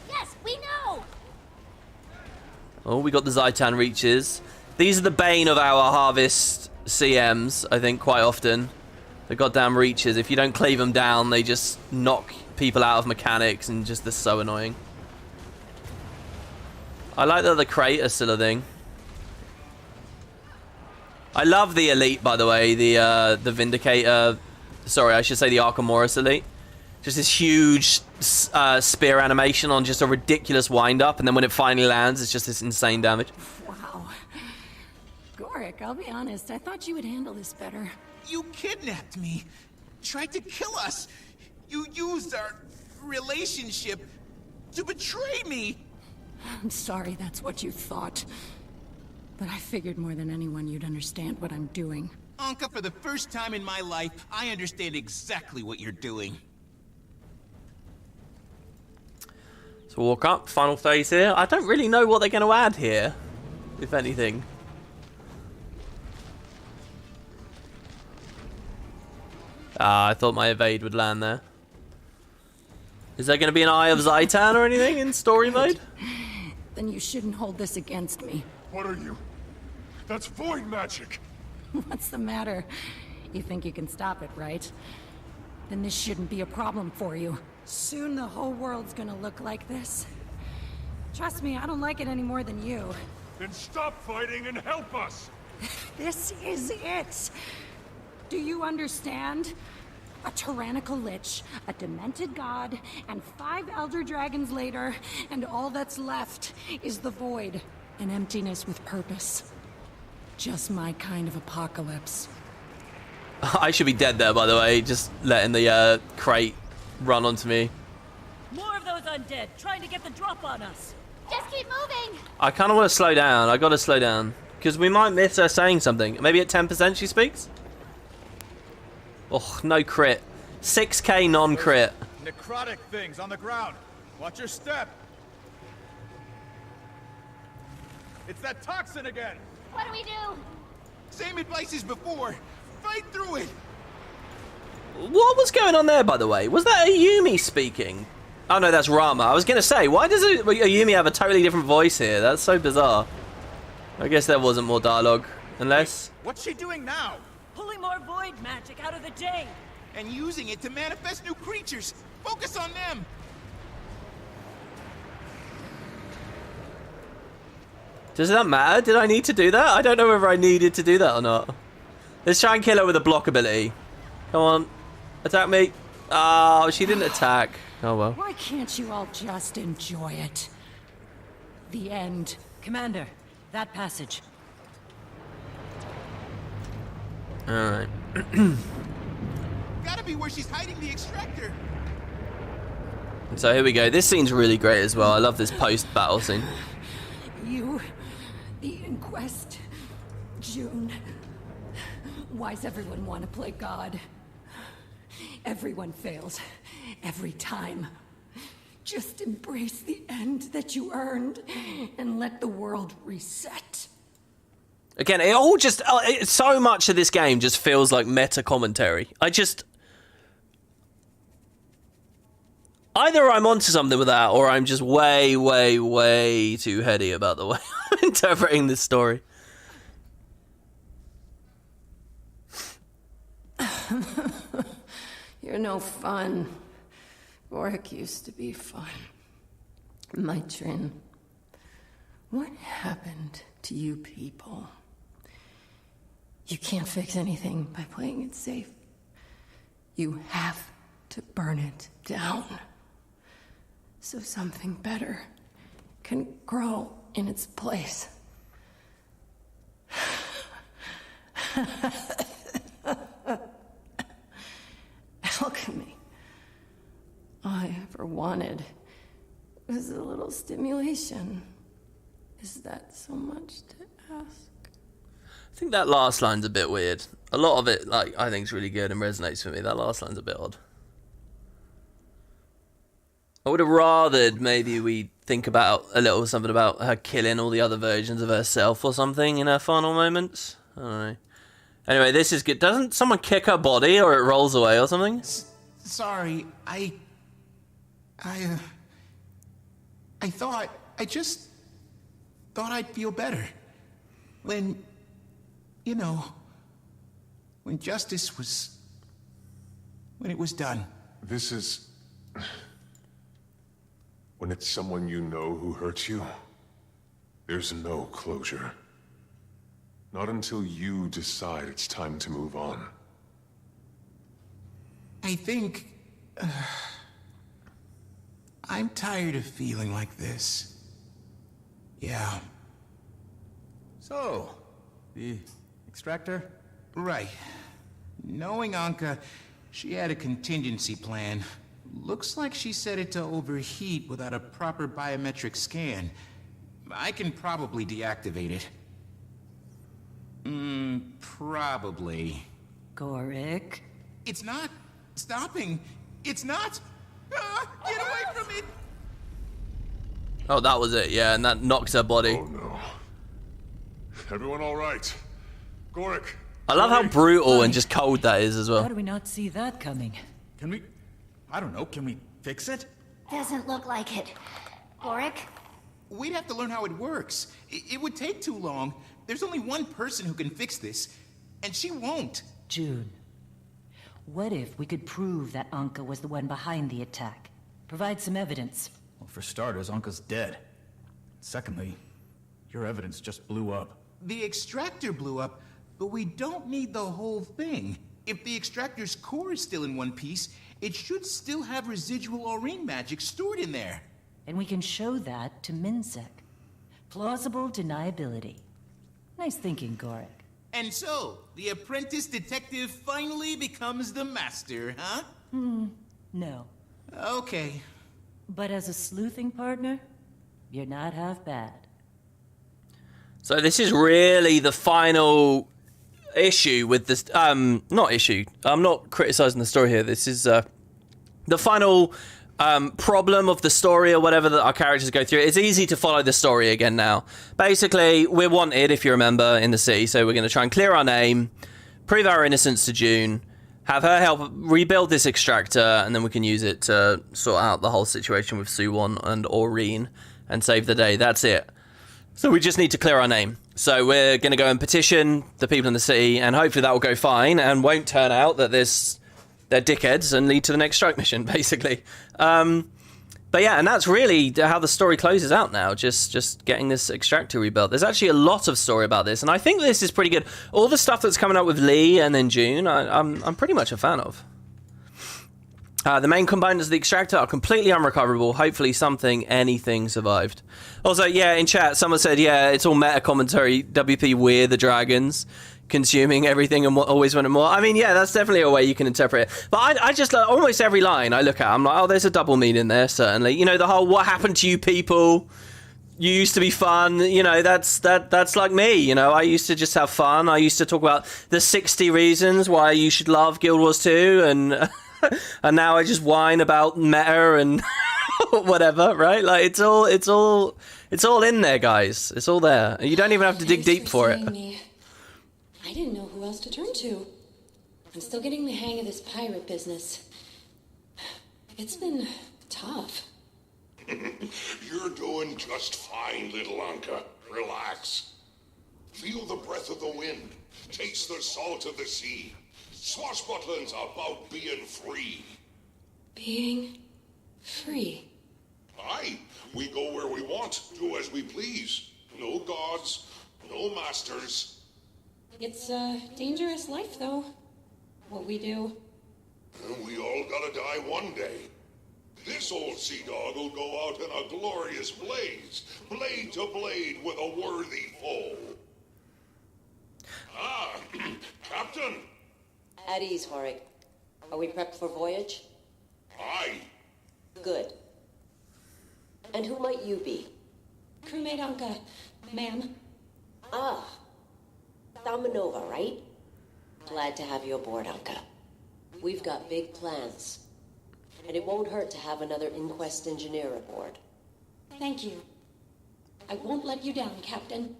Yes, we know! Oh, we got the Zaitan reaches. These are the bane of our Harvest CMs, I think, quite often. The goddamn reaches. If you don't cleave them down, they just knock people out of mechanics, and just they're so annoying. I like that the crate is still a thing. I love the elite, by the way, the Vindicator. Sorry, I should say the Archimedes elite. Just this huge spear animation on just a ridiculous wind-up, and then when it finally lands, it's just this insane damage. Wow. Gorik, I'll be honest, I thought you would handle this better. You kidnapped me. Tried to kill us. You used our relationship to betray me. I'm sorry that's what you thought. But I figured more than anyone you'd understand what I'm doing. Anka, for the first time in my life, I understand exactly what you're doing. So walk up, final phase here. I don't really know what they're going to add here, if anything. I thought my evade would land there. Is there going to be an Eye of Zaitan or anything in story mode? Then you shouldn't hold this against me. What are you? That's void magic! What's the matter? You think you can stop it, right? Then this shouldn't be a problem for you. Soon the whole world's gonna look like this. Trust me, I don't like it any more than you. Then stop fighting and help us! This is it! Do you understand? A tyrannical lich, a demented god, and 5 elder dragons later, and all that's left is the void. An emptiness with purpose. Just my kind of apocalypse. I should be dead there, by the way, just letting the crate run onto me. More of those undead trying to get the drop on us. Just keep moving! I kind of want to slow down. I got to slow down. Because we might miss her saying something. Maybe at 10% she speaks? Oh, no crit. 6k non-crit. Necrotic things on the ground. Watch your step. It's that toxin again. What do we do? Same advice as before. Fight through it. What was going on there, by the way? Was that Ayumi speaking? Oh, no, that's Rama. I was going to say, why does Ayumi have a totally different voice here? That's so bizarre. I guess there wasn't more dialogue. Unless... What's she doing now? Pulling more void magic out of the Jade. And using it to manifest new creatures. Focus on them. Does that matter? Did I need to do that? I don't know whether I needed to do that or not. Let's try and kill her with a block ability. Come on. Attack me. Oh, she didn't attack. Oh, well. Why can't you all just enjoy it? The end. Commander, that passage. Alright. Gotta be where she's hiding the extractor. So here we go. This scene's really great as well. I love this post-battle scene. You... the inquest... June... Why's everyone want to play God? Everyone fails. Every time. Just embrace the end that you earned and let the world reset. Again, it all just... so much of this game just feels like meta commentary. Either I'm onto something with that, or I'm just way, way, way too heady about the way I'm interpreting this story. You're no fun. Gorik used to be fun. My Trin. What happened to you people? You can't fix anything by playing it safe. You have to burn it down. so something better can grow in its place. Alchemy. All I ever wanted was a little stimulation. Is that so much to ask? I think that last line's a bit weird. A lot of it, like, I think is really good and resonates with me. That last line's a bit odd. I would have rathered maybe we think about a little something about her killing all the other versions of herself or something in her final moments. I don't know. Anyway, this is good. Doesn't someone kick her body or it rolls away or something? Sorry, I just thought I'd feel better. When, you know, when justice was... when it was done. This is... when it's someone you know who hurt you, there's no closure. Not until you decide it's time to move on. I think... I'm tired of feeling like this. Yeah. So, the extractor? Right. Knowing Anka, she had a contingency plan. Looks like she set it to overheat without a proper biometric scan. I can probably deactivate it. Probably. Gorik? It's not stopping. It's not. Get away from it! Oh, that was it, yeah, and that knocks her body. Oh no. Everyone all right? Gorik. I love how brutal and just cold that is as well. How do we not see that coming? Can we... I don't know, can we fix it? Doesn't look like it. Gorik? We'd have to learn how it works. It would take too long. There's only one person who can fix this, and she won't. June, what if we could prove that Anka was the one behind the attack? Provide some evidence. Well, for starters, Anka's dead. Secondly, your evidence just blew up. The extractor blew up, but we don't need the whole thing. If the extractor's core is still in one piece, it should still have residual Aurene magic stored in there. And we can show that to Minsec. Plausible deniability. Nice thinking, Gorik. And so, the apprentice detective finally becomes the master, huh? No. Okay. But as a sleuthing partner, you're not half bad. So this is really the final issue with this, not issue, I'm not criticizing the story here, this is the final problem of the story or whatever that our characters go through. It's easy to follow the story again now. Basically, we're wanted, if you remember, in the sea, so we're going to try and clear our name, prove our innocence to June, have her help rebuild this extractor, and then we can use it to sort out the whole situation with Soo Won and Aurene and save the day. That's it. So we just need to clear our name. So we're going to go and petition the people in the city, and hopefully that will go fine and won't turn out that they're dickheads and lead to the next strike mission, basically. But yeah, and that's really how the story closes out now, just getting this extractor rebuilt. There's actually a lot of story about this, and I think this is pretty good. All the stuff that's coming up with Lee and then June, I'm pretty much a fan of. The main components of the extractor are completely unrecoverable. Hopefully anything survived. Also, yeah, in chat, someone said, yeah, it's all meta commentary. WP, we're the dragons, consuming everything and always wanting more. I mean, yeah, that's definitely a way you can interpret it. But I just, almost every line I look at, I'm like, oh, there's a double meaning there, certainly. You know, the whole, what happened to you people? You used to be fun, you know, that's like me, you know, I used to just have fun. I used to talk about the 60 reasons why you should love Guild Wars 2, and and now I just whine about meta and whatever, right? Like it's all in there, guys. It's all there. You don't even have to dig deep for it. I didn't know who else to turn to. I'm still getting the hang of this pirate business. It's been tough. You're doing just fine, little Anka. Relax. Feel the breath of the wind. Taste the salt of the sea. Swashbuckling's about being free. Being free? Aye, we go where we want, do as we please. No gods, no masters. It's a dangerous life, though. What we do. We all gotta die one day. This old sea dog will go out in a glorious blaze, blade to blade with a worthy foe. Ah, Captain! At ease, Horik. Are we prepped for voyage? Aye. Good. And who might you be? Crewmate Anka, ma'am. Ah. Thalmanova, right? Glad to have you aboard, Anka. We've got big plans. And it won't hurt to have another inquest engineer aboard. Thank you. I won't let you down, Captain.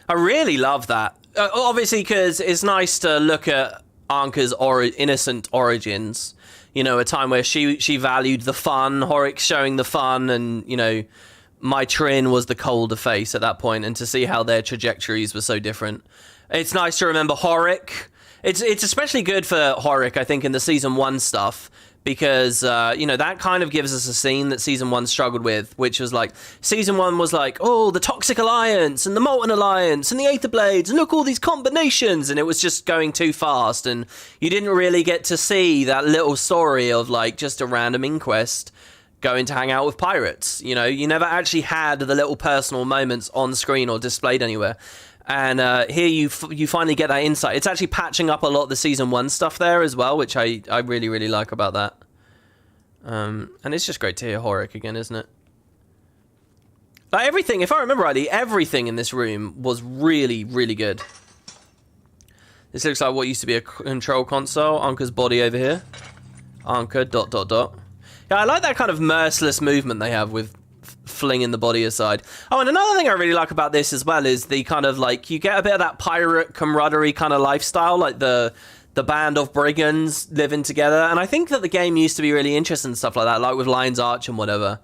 I really love that. Obviously, because it's nice to look at Anka's innocent origins. You know, a time where she valued the fun, Horik showing the fun, and, you know, my Trin was the colder face at that point, and to see how their trajectories were so different. It's nice to remember Horik. It's especially good for Horik, I think, in the Season 1 stuff, because, you know, that kind of gives us a scene that Season 1 struggled with, which was like, Season 1 was like, oh, the Toxic Alliance, and the Molten Alliance, and the Aether Blades, and look, all these combinations, and it was just going too fast, and you didn't really get to see that little story of, like, just a random inquest going to hang out with pirates. You know, you never actually had the little personal moments on screen or displayed anywhere. And here you finally get that insight. It's actually patching up a lot of the Season 1 stuff there as well, which I really, really like about that. And it's just great to hear Horik again, isn't it? Like everything, if I remember rightly, everything in this room was really, really good. This looks like what used to be a control console. Anka's body over here. Anka ... Yeah, I like that kind of merciless movement they have with flinging the body aside. Oh, and another thing I really like about this as well is the kind of like, you get a bit of that pirate camaraderie kind of lifestyle, like the band of brigands living together. And I think that the game used to be really interesting and stuff like that, like with Lion's Arch and whatever.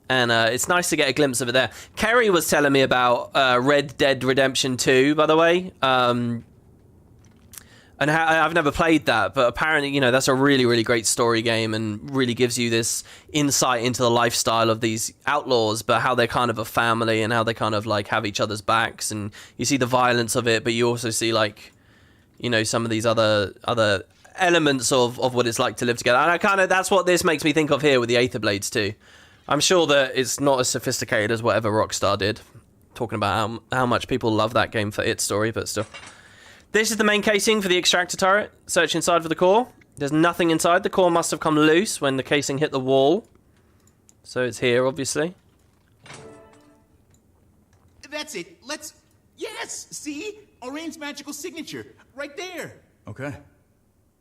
And it's nice to get a glimpse of it there. Kerry was telling me about Red Dead Redemption 2, by the way. And I've never played that, but apparently, you know, that's a really, really great story game and really gives you this insight into the lifestyle of these outlaws, but how they're kind of a family and how they kind of like have each other's backs. And you see the violence of it, but you also see like, you know, some of these other elements of what it's like to live together. And that's what this makes me think of here with the Aether Blades too. I'm sure that it's not as sophisticated as whatever Rockstar did, talking about how much people love that game for its story, but still. This is the main casing for the extractor turret. Search inside for the core. There's nothing inside. The core must have come loose when the casing hit the wall. So it's here, obviously. That's it. Let's... Yes! See? Orion's magical signature. Right there. Okay.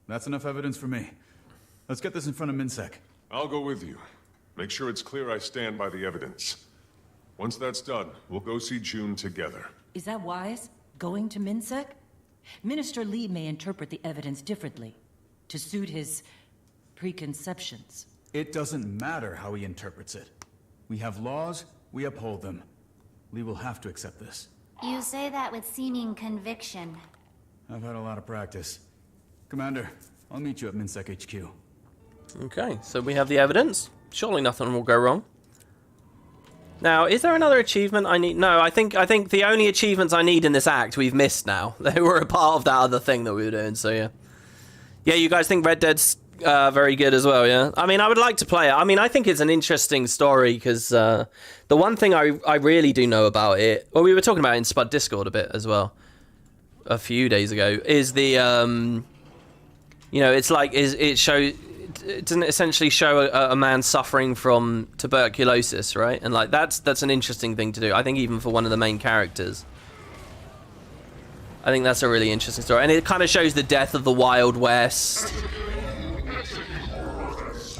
That's enough evidence for me. Let's get this in front of MinSec. I'll go with you. Make sure it's clear I stand by the evidence. Once that's done, we'll go see June together. Is that wise? Going to MinSec? Minister Lee may interpret the evidence differently, to suit his preconceptions. It doesn't matter how he interprets it. We have laws, we uphold them. Lee will have to accept this. You say that with seeming conviction. I've had a lot of practice. Commander, I'll meet you at MinSec HQ. Okay, so we have the evidence. Surely nothing will go wrong. Now, is there another achievement I need? No, I think the only achievements I need in this act we've missed now. They were a part of that other thing that we were doing, so yeah. Yeah, you guys think Red Dead's very good as well, yeah? I mean, I would like to play it. I mean, I think it's an interesting story, because the one thing I really do know about it, well, we were talking about it in Spud Discord a bit as well, a few days ago, is the, you know, it's like, it doesn't essentially show a man suffering from tuberculosis, right? And like that's an interesting thing to do. I think even for one of the main characters. I think that's a really interesting story. And it kind of shows the death of the Wild West.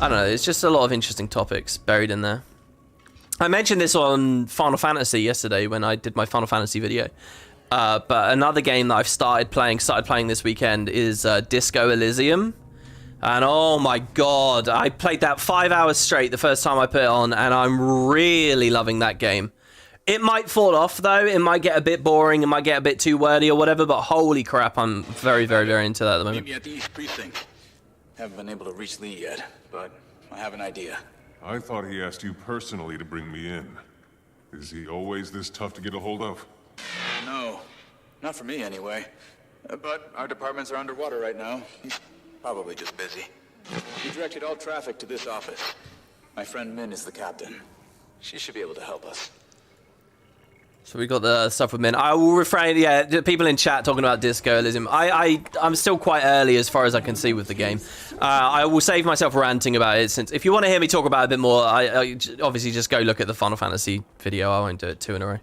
I don't know, it's just a lot of interesting topics buried in there. I mentioned this on Final Fantasy yesterday when I did my Final Fantasy video. But another game that I've started playing this weekend is Disco Elysium. And oh my god, I played that 5 hours straight the first time I put it on, and I'm really loving that game. It might fall off though, it might get a bit boring, it might get a bit too wordy or whatever, but holy crap, I'm very, very, very into that at the moment. Meet me at the East Precinct. Haven't been able to reach Lee yet, but I have an idea. I thought he asked you personally to bring me in. Is he always this tough to get a hold of? No, not for me anyway. But our departments are underwater right now. He's probably just busy. He directed all traffic to this office. My friend Min is the captain. She should be able to help us. So we got the stuff with Min. I will refrain. Yeah, people in chat talking about discoism. I'm still quite early as far as I can see with the game. I will save myself ranting about it, since if you want to hear me talk about it a bit more, I obviously just go look at the Final Fantasy video. I won't do it 2 in a row.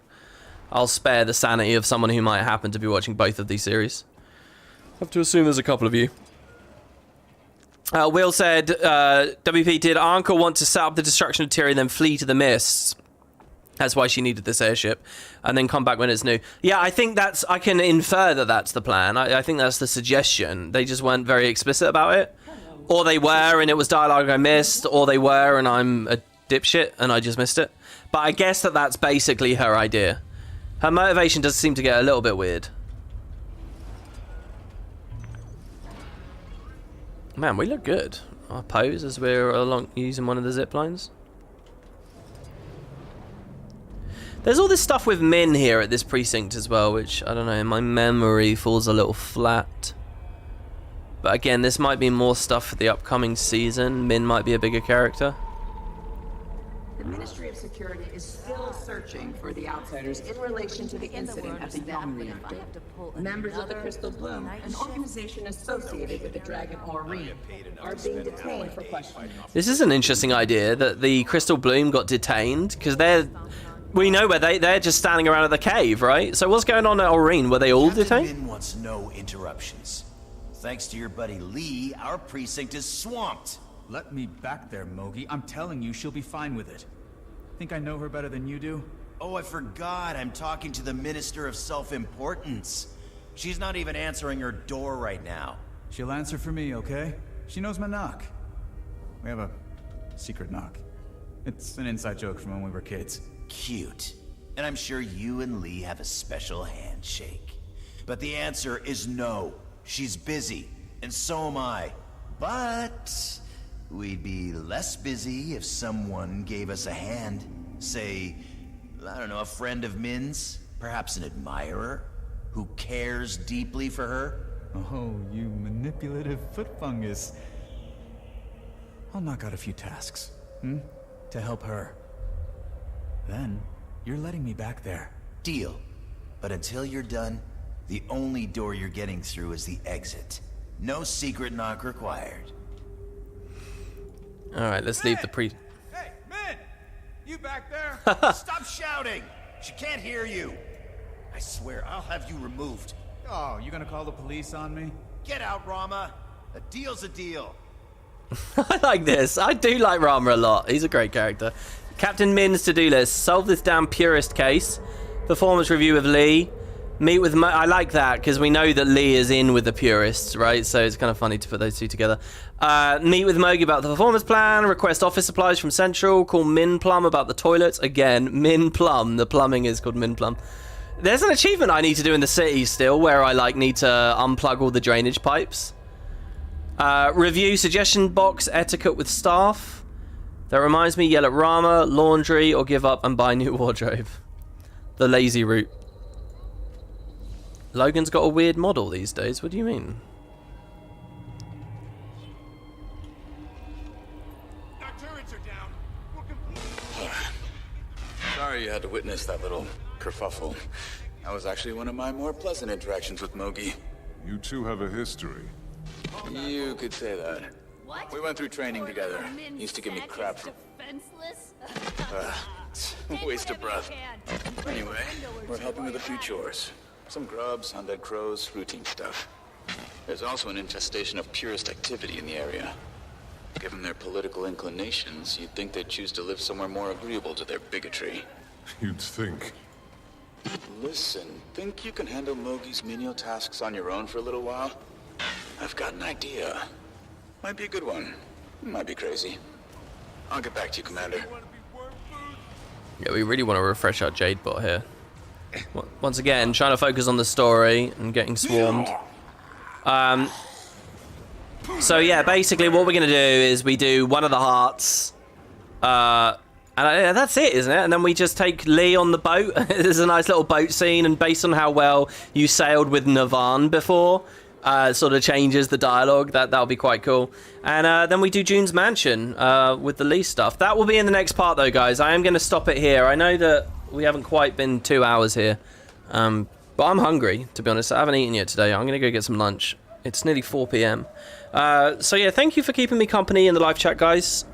I'll spare the sanity of someone who might happen to be watching both of these series. I have to assume there's a couple of you. Will said, WP, did Anka want to set up the destruction of Tyrion and then flee to the mists? That's why she needed this airship, and then come back when it's new. Yeah, I think I can infer that that's the plan. I think that's the suggestion. They just weren't very explicit about it. Or they were, and it was dialogue I missed, or they were, and I'm a dipshit, and I just missed it. But I guess that's basically her idea. Her motivation does seem to get a little bit weird. Man, we look good. Our pose as we're along using one of the zip lines. There's all this stuff with Min here at this precinct as well, which, I don't know, in my memory falls a little flat. But again, this might be more stuff for the upcoming season. Min might be a bigger character. The Ministry of Security is still searching for the outsiders in relation to the incident at the Young Reactor. Members of the Crystal Bloom, an organization associated with the Dragon Aurine, are being detained for questioning. This is an interesting idea, that the Crystal Bloom got detained, because we know where they're just standing around at the cave, right? So what's going on at Aurine? Were they all detained? Min wants no interruptions. Thanks to your buddy Lee, our precinct is swamped. Let me back there, Mogi. I'm telling you, she'll be fine with it. Think I know her better than you do? Oh, I forgot. I'm talking to the Minister of Self-Importance. She's not even answering her door right now. She'll answer for me, okay? She knows my knock. We have a secret knock. It's an inside joke from when we were kids. Cute. And I'm sure you and Lee have a special handshake. But the answer is no. She's busy, and so am I. But we'd be less busy if someone gave us a hand. Say, I don't know, a friend of Min's? Perhaps an admirer? Who cares deeply for her? Oh, you manipulative foot fungus. I'll knock out a few tasks, to help her. Then, you're letting me back there. Deal. But until you're done, the only door you're getting through is the exit. No secret knock required. Alright, let's leave the Hey, Min! You back there? Stop shouting! She can't hear you! I swear, I'll have you removed. Oh, you gonna call the police on me? Get out, Rama! A deal's a deal. I like this. I do like Rama a lot. He's a great character. Captain Min's to-do list. Solve this damn purist case. Performance review with Lee. Meet with I like that, because we know that Lee is in with the purists, right? So it's kind of funny to put those two together. Meet with Mogi about the performance plan. Request office supplies from Central. Call Min Plum about the toilets. Again, Min Plum. The plumbing is called Min Plum. There's an achievement I need to do in the city still, where I need to unplug all the drainage pipes. Review suggestion box etiquette with staff. That reminds me, yell at Rama, laundry, or give up and buy new wardrobe. The lazy route. Logan's got a weird model these days. What do you mean? Our turrets are down. Sorry you had to witness that little kerfuffle. That was actually one of my more pleasant interactions with Mogi. You two have a history. You could say that. What? We went through training together. He used to give me crap for... waste of breath. Anyway, we're helping with a few chores. Some grubs, undead crows, routine stuff. There's also an infestation of purist activity in the area. Given their political inclinations, you'd think they'd choose to live somewhere more agreeable to their bigotry. You'd think. Listen, think you can handle Mogi's menial tasks on your own for a little while? I've got an idea. Might be a good one. Might be crazy. I'll get back to you, Commander. Yeah, we really want to refresh our Jade bot here. Once again, trying to focus on the story and getting swarmed. So yeah, basically what we're going to do is we do one of the hearts. And that's it, isn't it? And then we just take Lee on the boat. There's a nice little boat scene, and based on how well you sailed with Navan before, sort of changes the dialogue. That'll be quite cool. And then we do June's Mansion with the Lee stuff. That will be in the next part, though, guys. I am going to stop it here. I know that we haven't quite been 2 hours here, but I'm hungry, to be honest. I haven't eaten yet today. I'm going to go get some lunch. It's nearly 4 p.m. So yeah, thank you for keeping me company in the live chat, guys.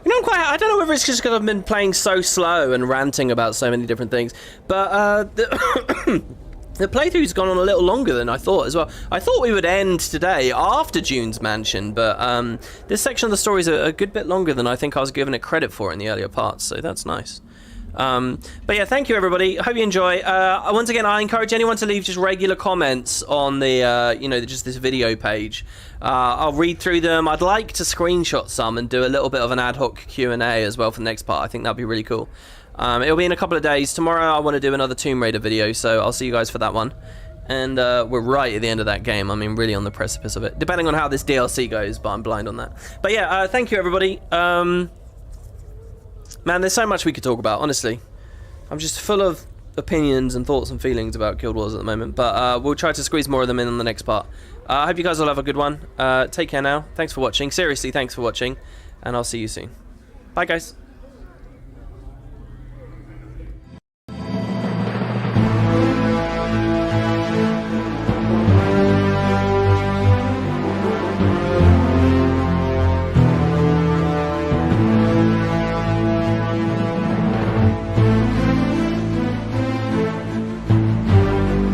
You know, I don't know whether it's just because I've been playing so slow and ranting about so many different things, but the playthrough's gone on a little longer than I thought as well. I thought we would end today after June's Mansion, but this section of the story is a good bit longer than I think I was giving it credit for in the earlier parts, so that's nice. But yeah, thank you everybody. Hope you enjoy. Once again, I encourage anyone to leave just regular comments on the just this video page. I'll read through them. I'd like to screenshot some and do a little bit of an ad hoc Q&A as well for the next part. I think that'd be really cool. It'll be in a couple of days. Tomorrow I want to do another Tomb Raider video, so I'll see you guys for that one. And we're right at the end of that game. I mean, really on the precipice of it, depending on how this DLC goes, but I'm blind on that. But yeah, thank you everybody. Man, there's so much we could talk about, honestly. I'm just full of opinions and thoughts and feelings about Guild Wars at the moment, but we'll try to squeeze more of them in on the next part. I hope you guys all have a good one. Take care now. Thanks for watching. Seriously, thanks for watching, and I'll see you soon. Bye, guys.